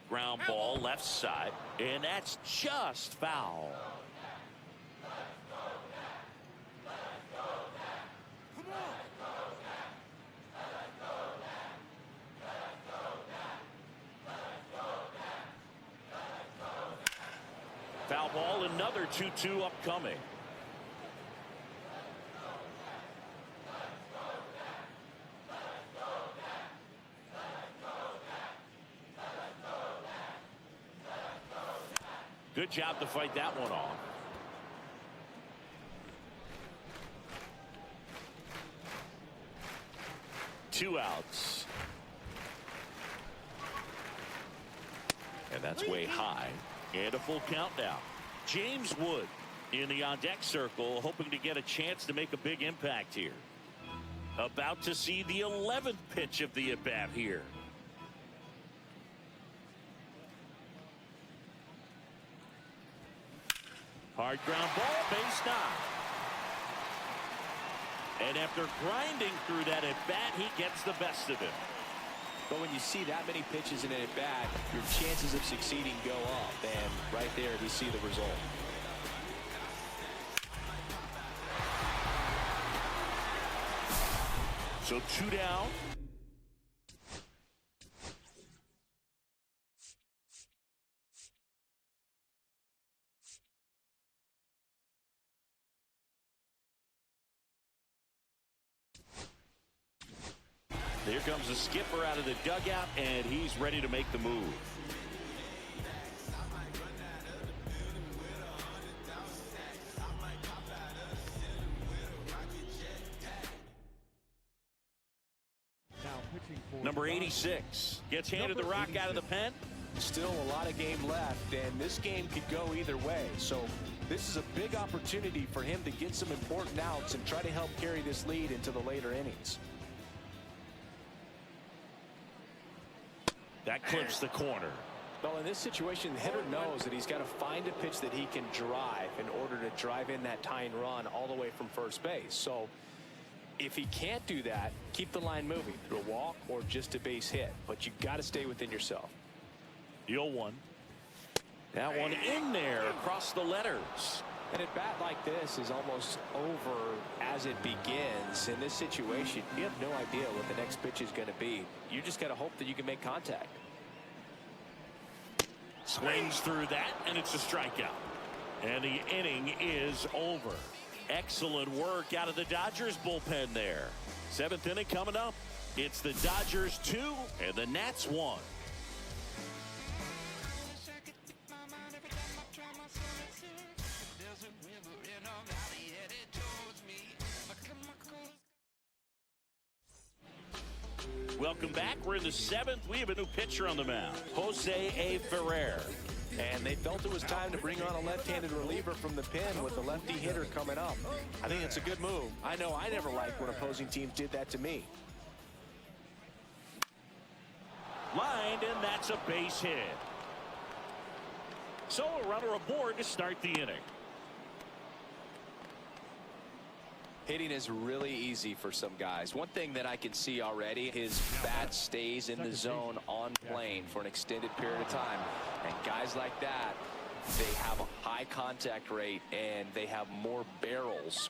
A: Ground ball left side, and that's just foul. Foul ball, another 2-2 upcoming. Good job to fight that one off. Two outs. And that's way high. And a full count now. James Wood in the on-deck circle, hoping to get a chance to make a big impact here. About to see the 11th pitch of the at-bat here. Hard ground ball, base knock. And after grinding through that at-bat, he gets the best of it.
B: But when you see that many pitches in an at-bat, your chances of succeeding go up. And right there, we see the result.
A: So 2 down. Here comes the skipper out of the dugout, and he's ready to make the move. number 86. Gets handed the rock out of the pen.
B: Still a lot of game left, and this game could go either way. So this is a big opportunity for him to get some important outs and try to help carry this lead into the later innings.
A: That clips the corner.
B: Well, in this situation, the hitter knows that he's got to find a pitch that he can drive in order to drive in that tying run all the way from first base. So if he can't do that, keep the line moving through a walk or just a base hit. But you've got to stay within yourself.
A: The 0-1. That one in there across the letters.
B: And at bat like this is almost over as it begins. In this situation, you have no idea what the next pitch is going to be. You just got to hope that you can make contact.
A: Swings through that, and it's a strikeout. And the inning is over. Excellent work out of the Dodgers bullpen there. 7th inning coming up. It's the Dodgers 2 and the Nats 1. Welcome back. We're in the 7th. We have a new pitcher on the mound, Jose A. Ferrer.
B: And they felt it was time to bring on a left-handed reliever from the pen with the lefty hitter coming up. I think it's a good move. I know I never liked when opposing teams did that to me.
A: Lined, and that's a base hit. So a runner aboard to start the inning.
B: Hitting is really easy for some guys. One thing that I can see already, his bat stays in the zone on plane for an extended period of time. And guys like that, they have a high contact rate and they have more barrels.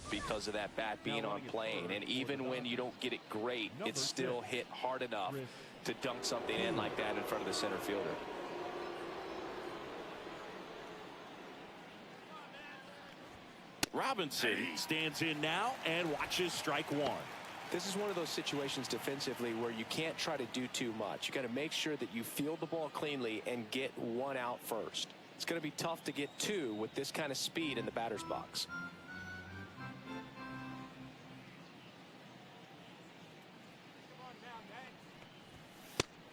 B: Because of that bat being on plane, and even when you don't get it great, it's still hit hard enough to dunk something in like that in front of the center fielder.
A: Robinson stands in now and watches strike one.
B: This is one of those situations defensively where you can't try to do too much. You got to make sure that you field the ball cleanly and get one out first. It's going to be tough to get two with this kind of speed in the batter's box.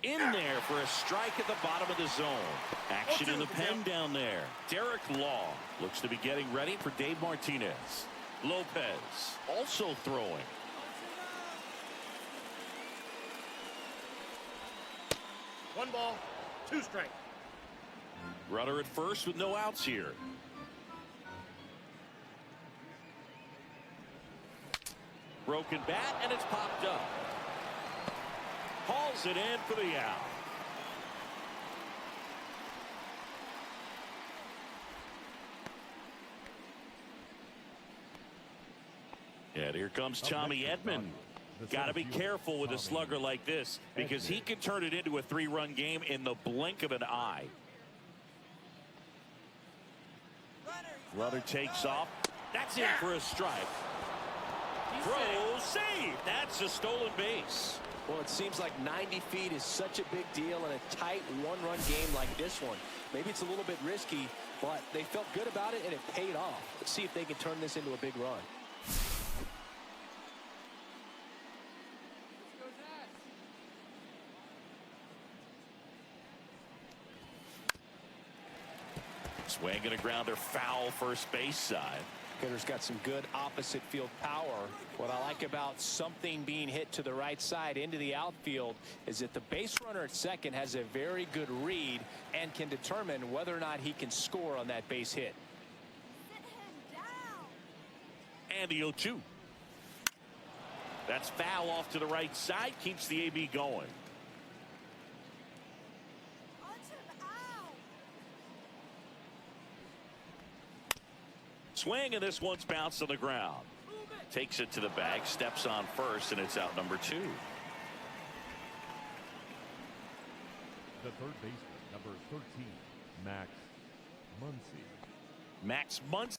A: In there for a strike at the bottom of the zone. Action in the pen down there. Derek Law looks to be getting ready for Dave Martinez. Lopez also throwing.
C: One ball, two strikes.
A: Runner at first with no outs here. Broken bat, and it's popped up. Hauls it in for the out. And here comes Tommy Edman. Got to be careful with a slugger like this because he can turn it into a 3-run game in the blink of an eye. Runner takes off. That's in for a strike. Throw, save. That's a stolen base.
B: Well, it seems like 90 feet is such a big deal in a tight one-run game like this one. Maybe it's a little bit risky, but they felt good about it, and it paid off. Let's see if they can turn this into a big run.
A: Swinging a grounder foul first base side.
B: Hitter's got some good opposite field power. What I like about something being hit to the right side into the outfield is that the base runner at second has a very good read and can determine whether or not he can score on that base hit.
A: And the 0-2. That's foul off to the right side. Keeps the AB going. Swing, and this one's bounced on the ground. Takes it to the bag, steps on first, and it's out number 2.
D: The third baseman, number 13, Max. Muncy.
A: Max Muncy.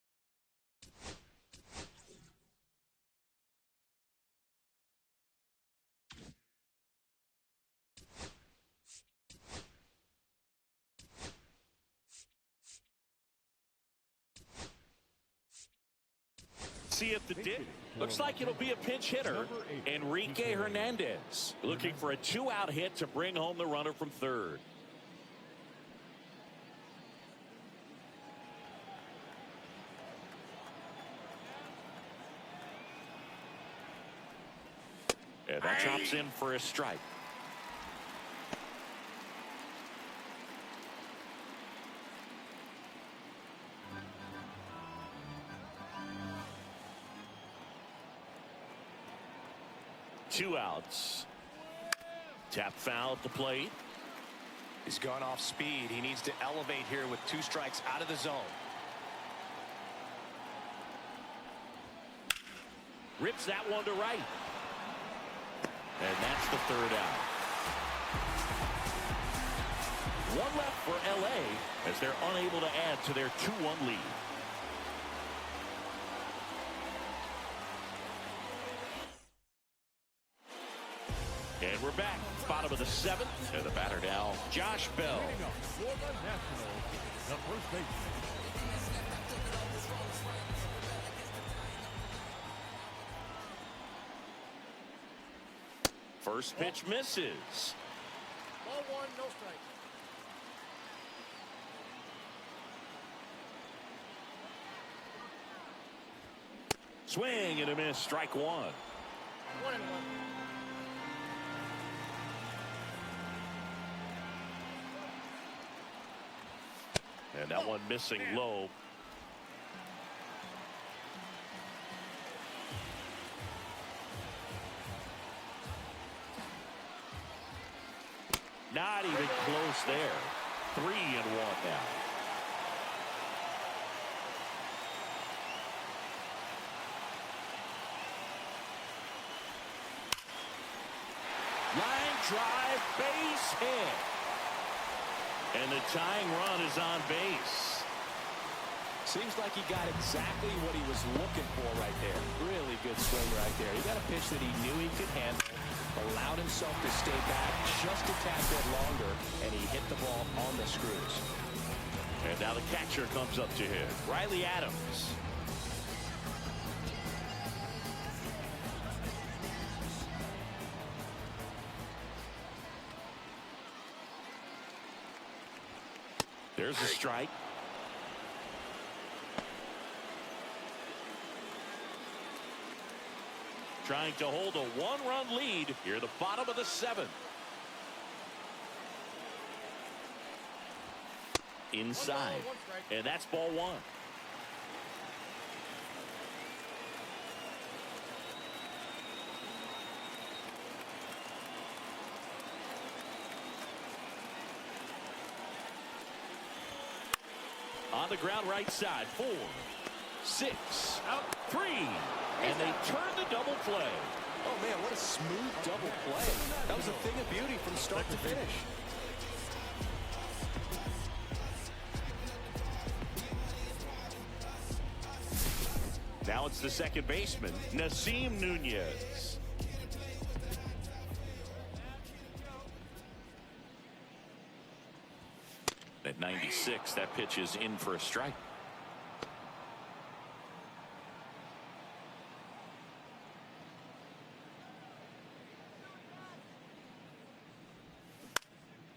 A: See if the dip. Looks like it'll be a pinch hitter. Enrique Hernandez looking for a 2-out hit to bring home the runner from third. And that chops in for a strike. Two outs. Tap foul at the plate.
B: He's gone off speed. He needs to elevate here with 2 strikes out of the zone.
A: Rips that one to right. And that's the 3rd out. One left for LA as they're unable to add to their 2-1 lead. And we're back. Bottom of the 7th. And the batter now, Josh Bell.
D: Leading up for the Nationals, the first baseman.
A: First pitch misses.
C: Ball 1, no strike.
A: Swing and a miss. Strike 1.
C: 1-1.
A: And that one missing low. Not even close there. 3-1 now. Line drive, base hit. And the tying run is on base.
B: Seems like he got exactly what he was looking for right there. Really good swing right there. He got a pitch that he knew he could handle, allowed himself to stay back just a tad bit longer, and he hit the ball on the screws.
A: And now the catcher comes up to him, Riley Adams. There's a strike. Trying to hold a 1-run lead here at the bottom of the 7th. Inside. And that's ball 1. On the ground right side. 4, 6, out 3. And they turn the double play.
B: Oh, man, what a smooth double play. That was a thing of beauty from start to finish.
A: Now it's the second baseman, Nasim Nunez. At 96, that pitch is in for a strike.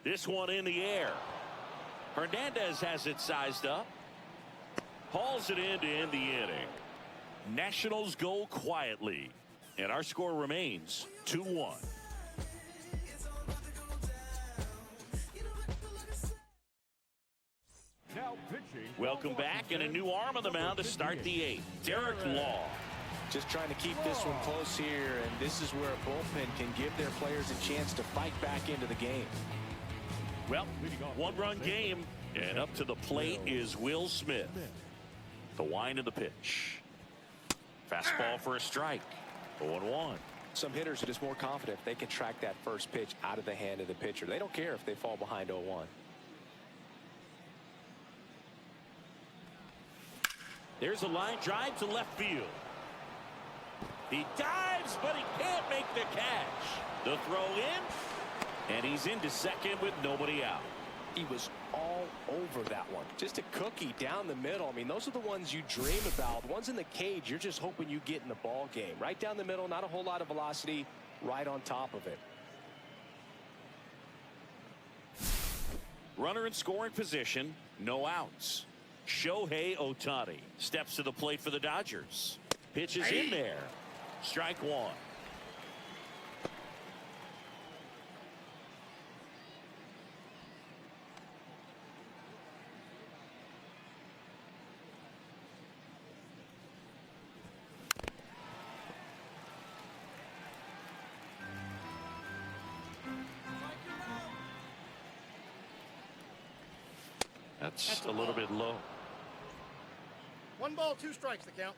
A: This one in the air. Hernandez has it sized up. Hauls it in to end the inning. Nationals go quietly. And our score remains 2-1.
D: Now pitching.
A: Welcome back, and a new arm on the mound to start the 8th. Derek Law.
B: Just trying to keep this one close here, and this is where a bullpen can give their players a chance to fight back into the game.
A: Well, 1-run game, and up to the plate is Will Smith. The wind of the pitch. Fastball for a strike. 0-1.
B: Some hitters are just more confident if they can track that first pitch out of the hand of the pitcher. They don't care if they fall behind 0-1.
A: There's a line drive to left field. He dives, but he can't make the catch. The throw in, and he's into second with nobody out.
B: He was all over that one. Just a cookie down the middle. I mean, those are the ones you dream about. Ones in the cage, you're just hoping you get in the ball game. Right down the middle, not a whole lot of velocity, right on top of it.
A: Runner in scoring position, no outs. Shohei Ohtani steps to the plate for the Dodgers. Pitch is in there. Strike one. That's a little bit low.
C: 1 ball, 2 strikes, the count.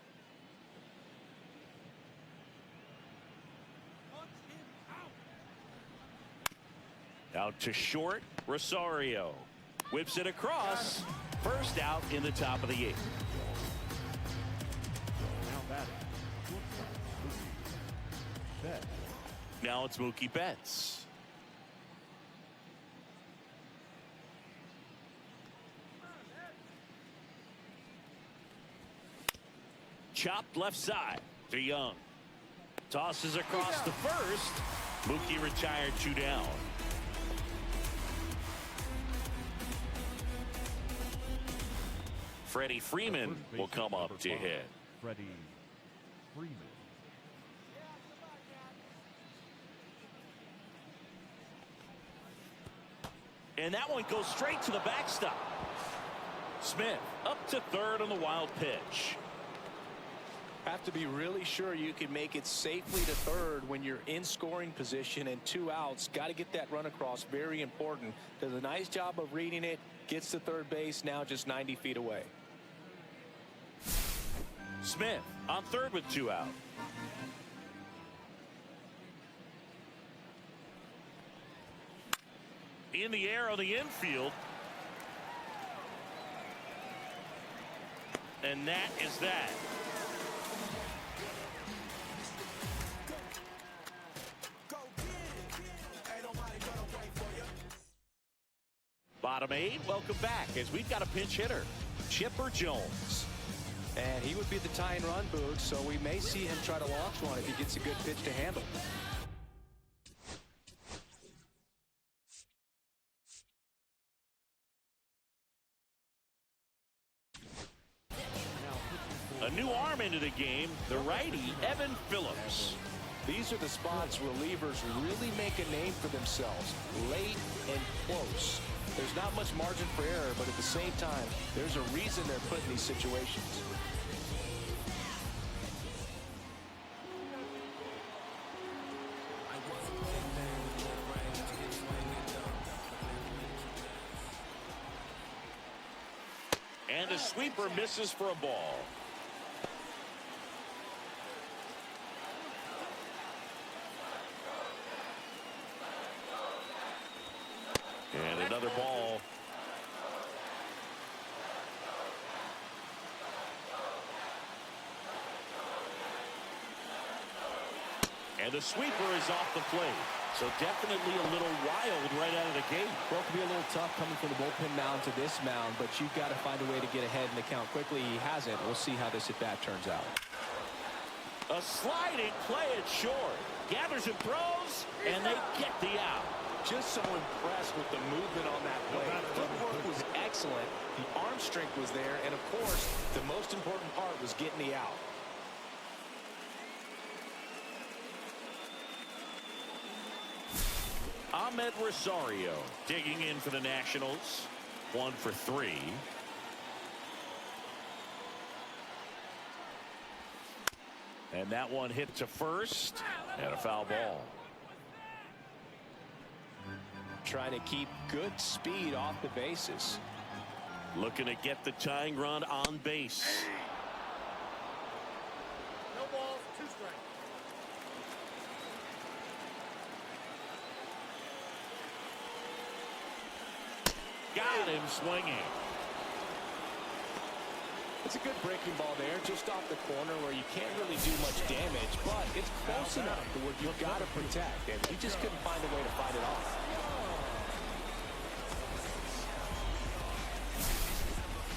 A: Out to short, Rosario whips it across. First out in the top of the 8th.
D: Now batting. Bet.
A: Now it's Mookie Betts. Chopped left side to Young. Tosses across the first. Mookie retired 2 down. Freddie Freeman will come up to hit.
D: Freddie Freeman.
A: And that one goes straight to the backstop. Smith up to third on the wild pitch.
B: Have to be really sure you can make it safely to third when you're in scoring position and 2 outs. Got to get that run across. Very important. Does a nice job of reading it. Gets to third base. Now just 90 feet away.
A: Smith on third with 2 out. In the air on the infield. And that is that. Bottom 8, welcome back as we've got a pinch hitter, Chipper Jones.
B: And he would be the tying run, Boog, so we may see him try to launch one if he gets a good pitch to handle.
A: A new arm into the game, the righty, Evan Phillips.
B: These are the spots relievers really make a name for themselves, late and close. There's not much margin for error, but at the same time, there's a reason they're put in these situations.
A: And a sweeper misses for a ball. And another ball. And the sweeper is off the plate. So definitely a little wild right out of the gate.
B: Well, it could be a little tough coming from the bullpen mound to this mound, but you've got to find a way to get ahead in the count quickly. He hasn't. We'll see how this at-bat turns out.
A: A sliding play at short. Gathers and throws, and they get the out.
B: Just so impressed with the movement on that play. Footwork was excellent. The arm strength was there. And, of course, the most important part was getting the out.
A: Ahmed Rosario digging in for the Nationals. 1 for 3. And that one hit to first. And a foul ball.
B: Trying to keep good speed off the bases.
A: Looking to get the tying run on base.
C: No balls, 2 strikes.
A: Got him swinging.
B: It's a good breaking ball there, just off the corner where you can't really do much damage, but it's close enough to where you've got to protect, and he just couldn't find a way to fight it off.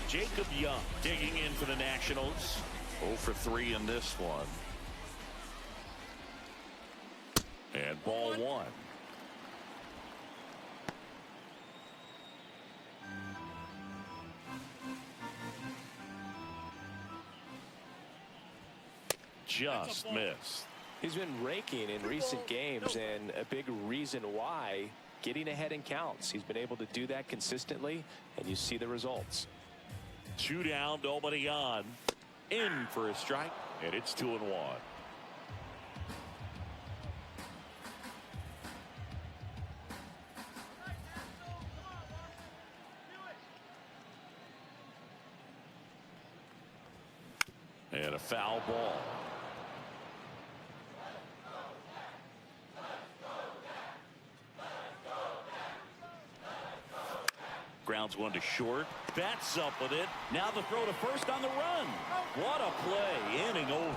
A: Jacob Young digging in for the Nationals. 0 for 3 in this one. And ball one. Just missed.
B: He's been raking in recent games, and a big reason why, getting ahead in counts. He's been able to do that consistently, and you see the results.
A: 2 down, nobody on. In for a strike, and it's 2-1. And a foul ball. Grounds one to short. Bats up with it. Now the throw to first on the run. What a play. Inning over.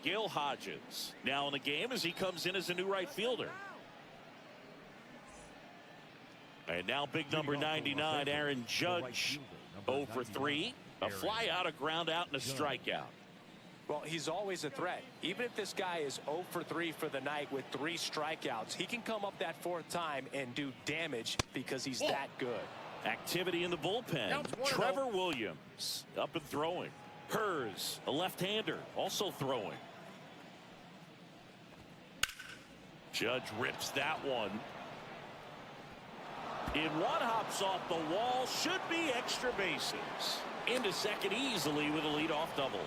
A: Gil Hodges now in the game as he comes in as a new right fielder. And now big number 99, Aaron Judge, 0 for 3. A fly out, a ground out, and a strikeout.
B: Well, he's always a threat. Even if this guy is 0 for 3 for the night with 3 strikeouts, he can come up that 4th time and do damage because he's that good.
A: Activity in the bullpen. Trevor Williams up and throwing. Hers, a left-hander, also throwing. Judge rips that one. In one, hops off the wall. Should be extra bases. Into second easily with a leadoff double.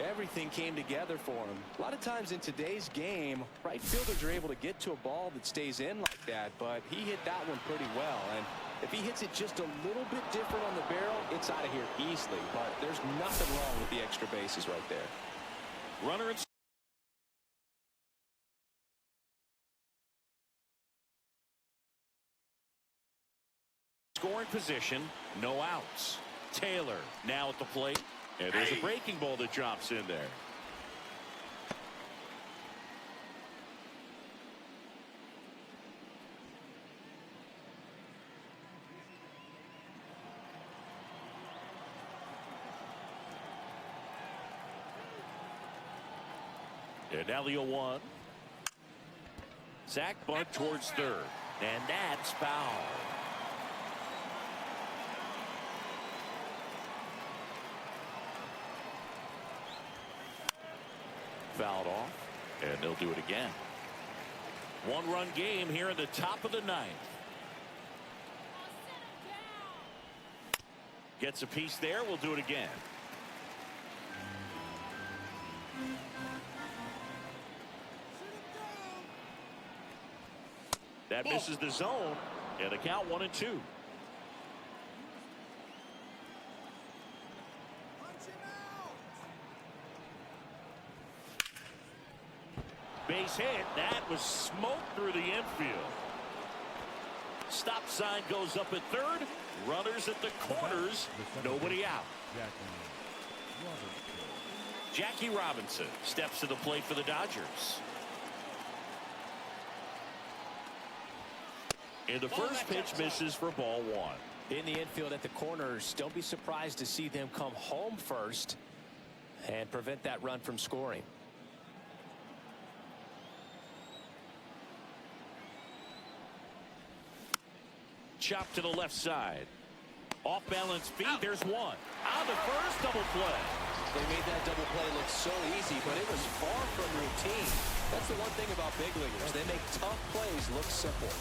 B: Everything came together for him. A lot of times in today's game, right fielders are able to get to a ball that stays in like that, but he hit that one pretty well. And if he hits it just a little bit different on the barrel, it's out of here easily. But there's nothing wrong with the extra bases right there.
A: Runner in scoring position, no outs. Taylor now at the plate, and there's a breaking ball that drops in there. And now the 0-1. Sack bunt towards third, and that's foul. Fouled off, and they'll do it again. 1-run game here in the top of the 9th. Gets a piece there. We'll do it again. That misses the zone, and the count 1-2. Base hit. That was smoke through the infield. Stop sign goes up at third. Runners at the corners. Nobody out. Jackie Robinson steps to the plate for the Dodgers. And the first pitch misses for ball one.
B: In the infield at the corners, don't be surprised to see them come home first and prevent that run from scoring.
A: Chop to the left side. Off balance feet. There's one. On the first double play.
B: They made that double play look so easy, but it was far from routine. That's the one thing about big leaguers. They make tough plays look simple.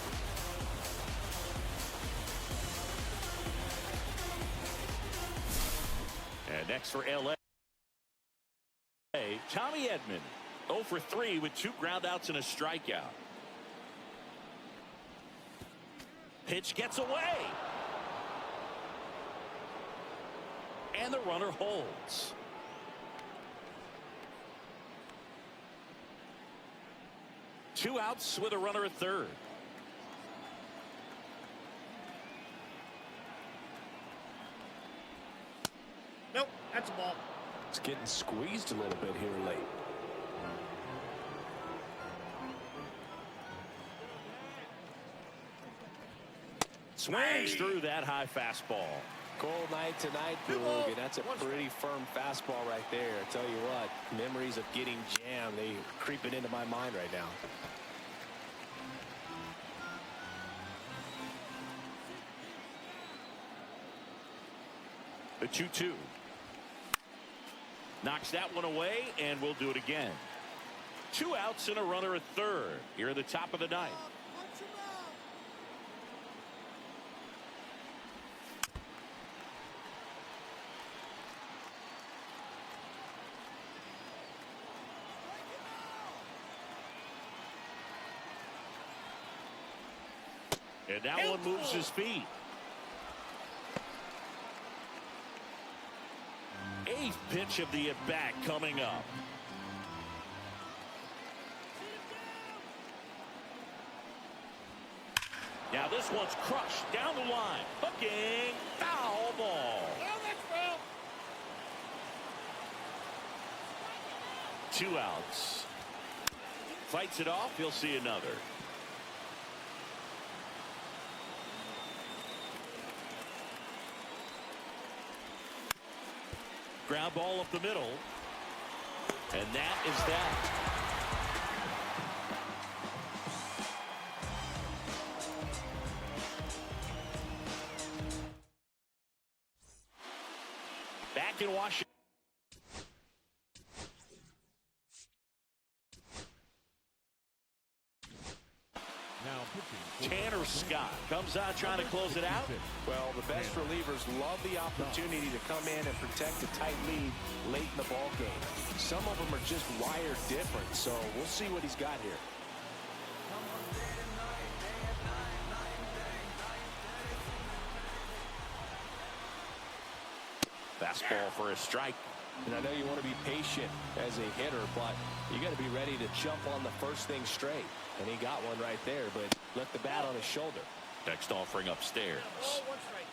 A: And next for LA, Tommy Edman, 0 for 3 with 2 groundouts and a strikeout. Pitch gets away. And the runner holds. 2 outs with a runner at third.
C: Nope, that's a ball.
B: It's getting squeezed a little bit here late.
A: Swings through that high fastball.
B: Cold night tonight, Boog, and that's a pretty firm fastball right there. I tell you what, memories of getting jammed, they creeping into my mind right now.
A: The 2-2. Knocks that one away, and we'll do it again. 2 outs and a runner at third here at the top of the ninth. And that one moves his feet. 8th pitch of the at-bat coming up. Now this one's crushed down the line. Hooking. Foul ball.
C: Oh, that's foul.
A: 2 outs. Fights it off. He'll see another. Ground ball up the middle. And that is that. Back in Washington. Tanner Scott comes out trying to close it out.
B: Well, the best relievers love the opportunity to come in and protect a tight lead late in the ball game. Some of them are just wired different, so we'll see what he's got here.
A: Fastball for a strike.
B: And I know you want to be patient as a hitter, but you got to be ready to jump on the first thing straight. And he got one right there, but left the bat on his shoulder.
A: Next offering upstairs.
C: Oh, 1 strike.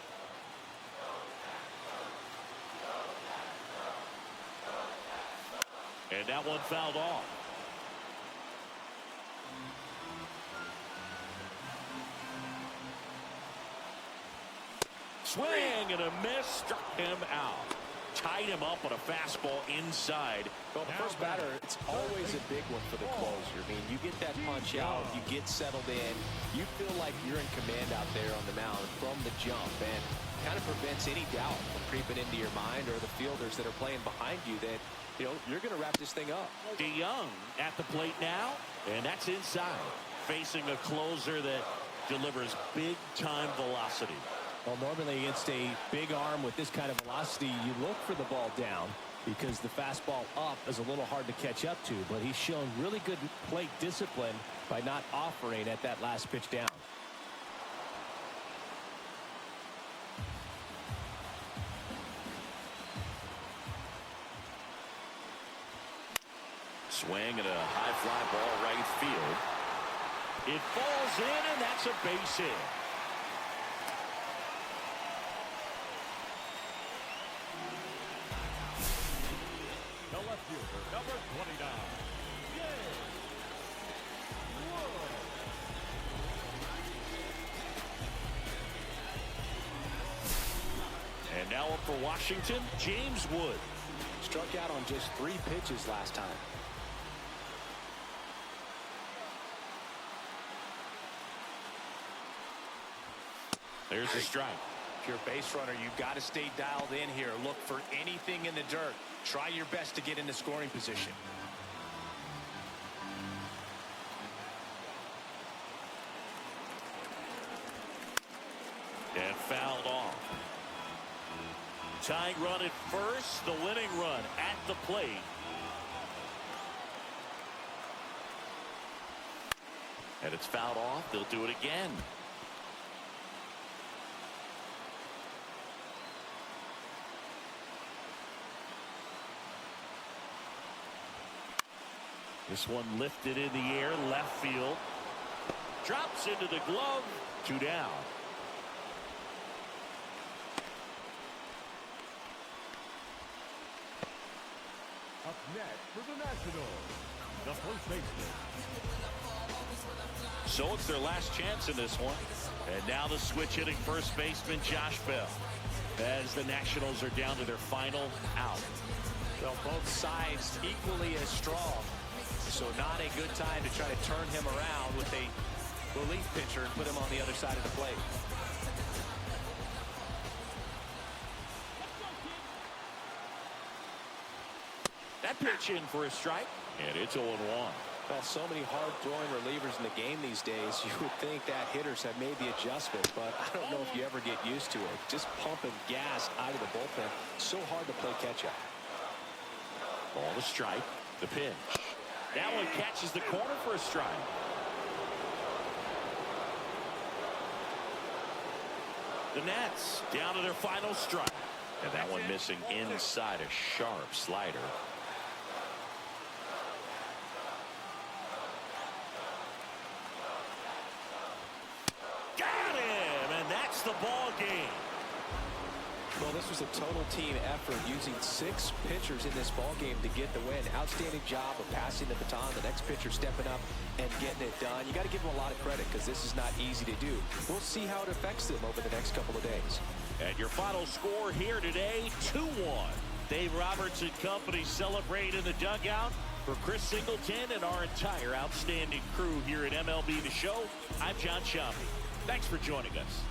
A: And that one fouled off. Swing and a miss. Struck him out. Tied him up on a fastball inside.
B: Well, the first batter, it's always a big one for the closer. I mean, you get that punch out, you get settled in, you feel like you're in command out there on the mound from the jump, and kind of prevents any doubt from creeping into your mind or the fielders that are playing behind you that, you know, you're going to wrap this thing up.
A: DeYoung at the plate now, and that's inside, facing a closer that delivers big-time velocity.
E: Well, normally against a big arm with this kind of velocity, you look for the ball down because the fastball up is a little hard to catch up to. But he's shown really good plate discipline by not offering at that last pitch down.
A: Swing and a high fly ball right field. It falls in, and that's a base hit.
D: The left fielder, number 29.
A: And now up for Washington, James Wood.
B: Struck out on just 3 pitches last time.
A: There's a strike.
B: If you're a base runner, you've got to stay dialed in here. Look for anything in the dirt. Try your best to get into scoring position.
A: And fouled off. Tying run at first, the winning run at the plate. And it's fouled off. They'll do it again. This one lifted in the air, left field. Drops into the glove. 2 down.
D: Up next for the Nationals, the first baseman.
A: So it's their last chance in this one. And now the switch hitting first baseman Josh Bell, as the Nationals are down to their final out.
B: Well, both sides equally as strong. So not a good time to try to turn him around with a relief pitcher and put him on the other side of the plate.
A: That pitch in for a strike, and it's 0-1.
B: Well, so many hard-throwing relievers in the game these days, you would think that hitters have made the adjustment, but I don't know if you ever get used to it. Just pumping gas out of the bullpen, so hard to play catch-up.
A: Ball to strike, the pitch. That one catches the corner for a strike. The Nats down to their final strike. And that one missing inside a sharp slider. Got him! And that's the ball game.
B: Well, this was a total team effort, using 6 pitchers in this ball game to get the win. Outstanding job of passing the baton. The next pitcher stepping up and getting it done. You got to give them a lot of credit, because this is not easy to do. We'll see how it affects them over the next couple of days.
A: And your final score here today, 2-1. Dave Roberts and company celebrate in the dugout. For Chris Singleton and our entire outstanding crew here at MLB The Show, I'm John Sciambi. Thanks for joining us.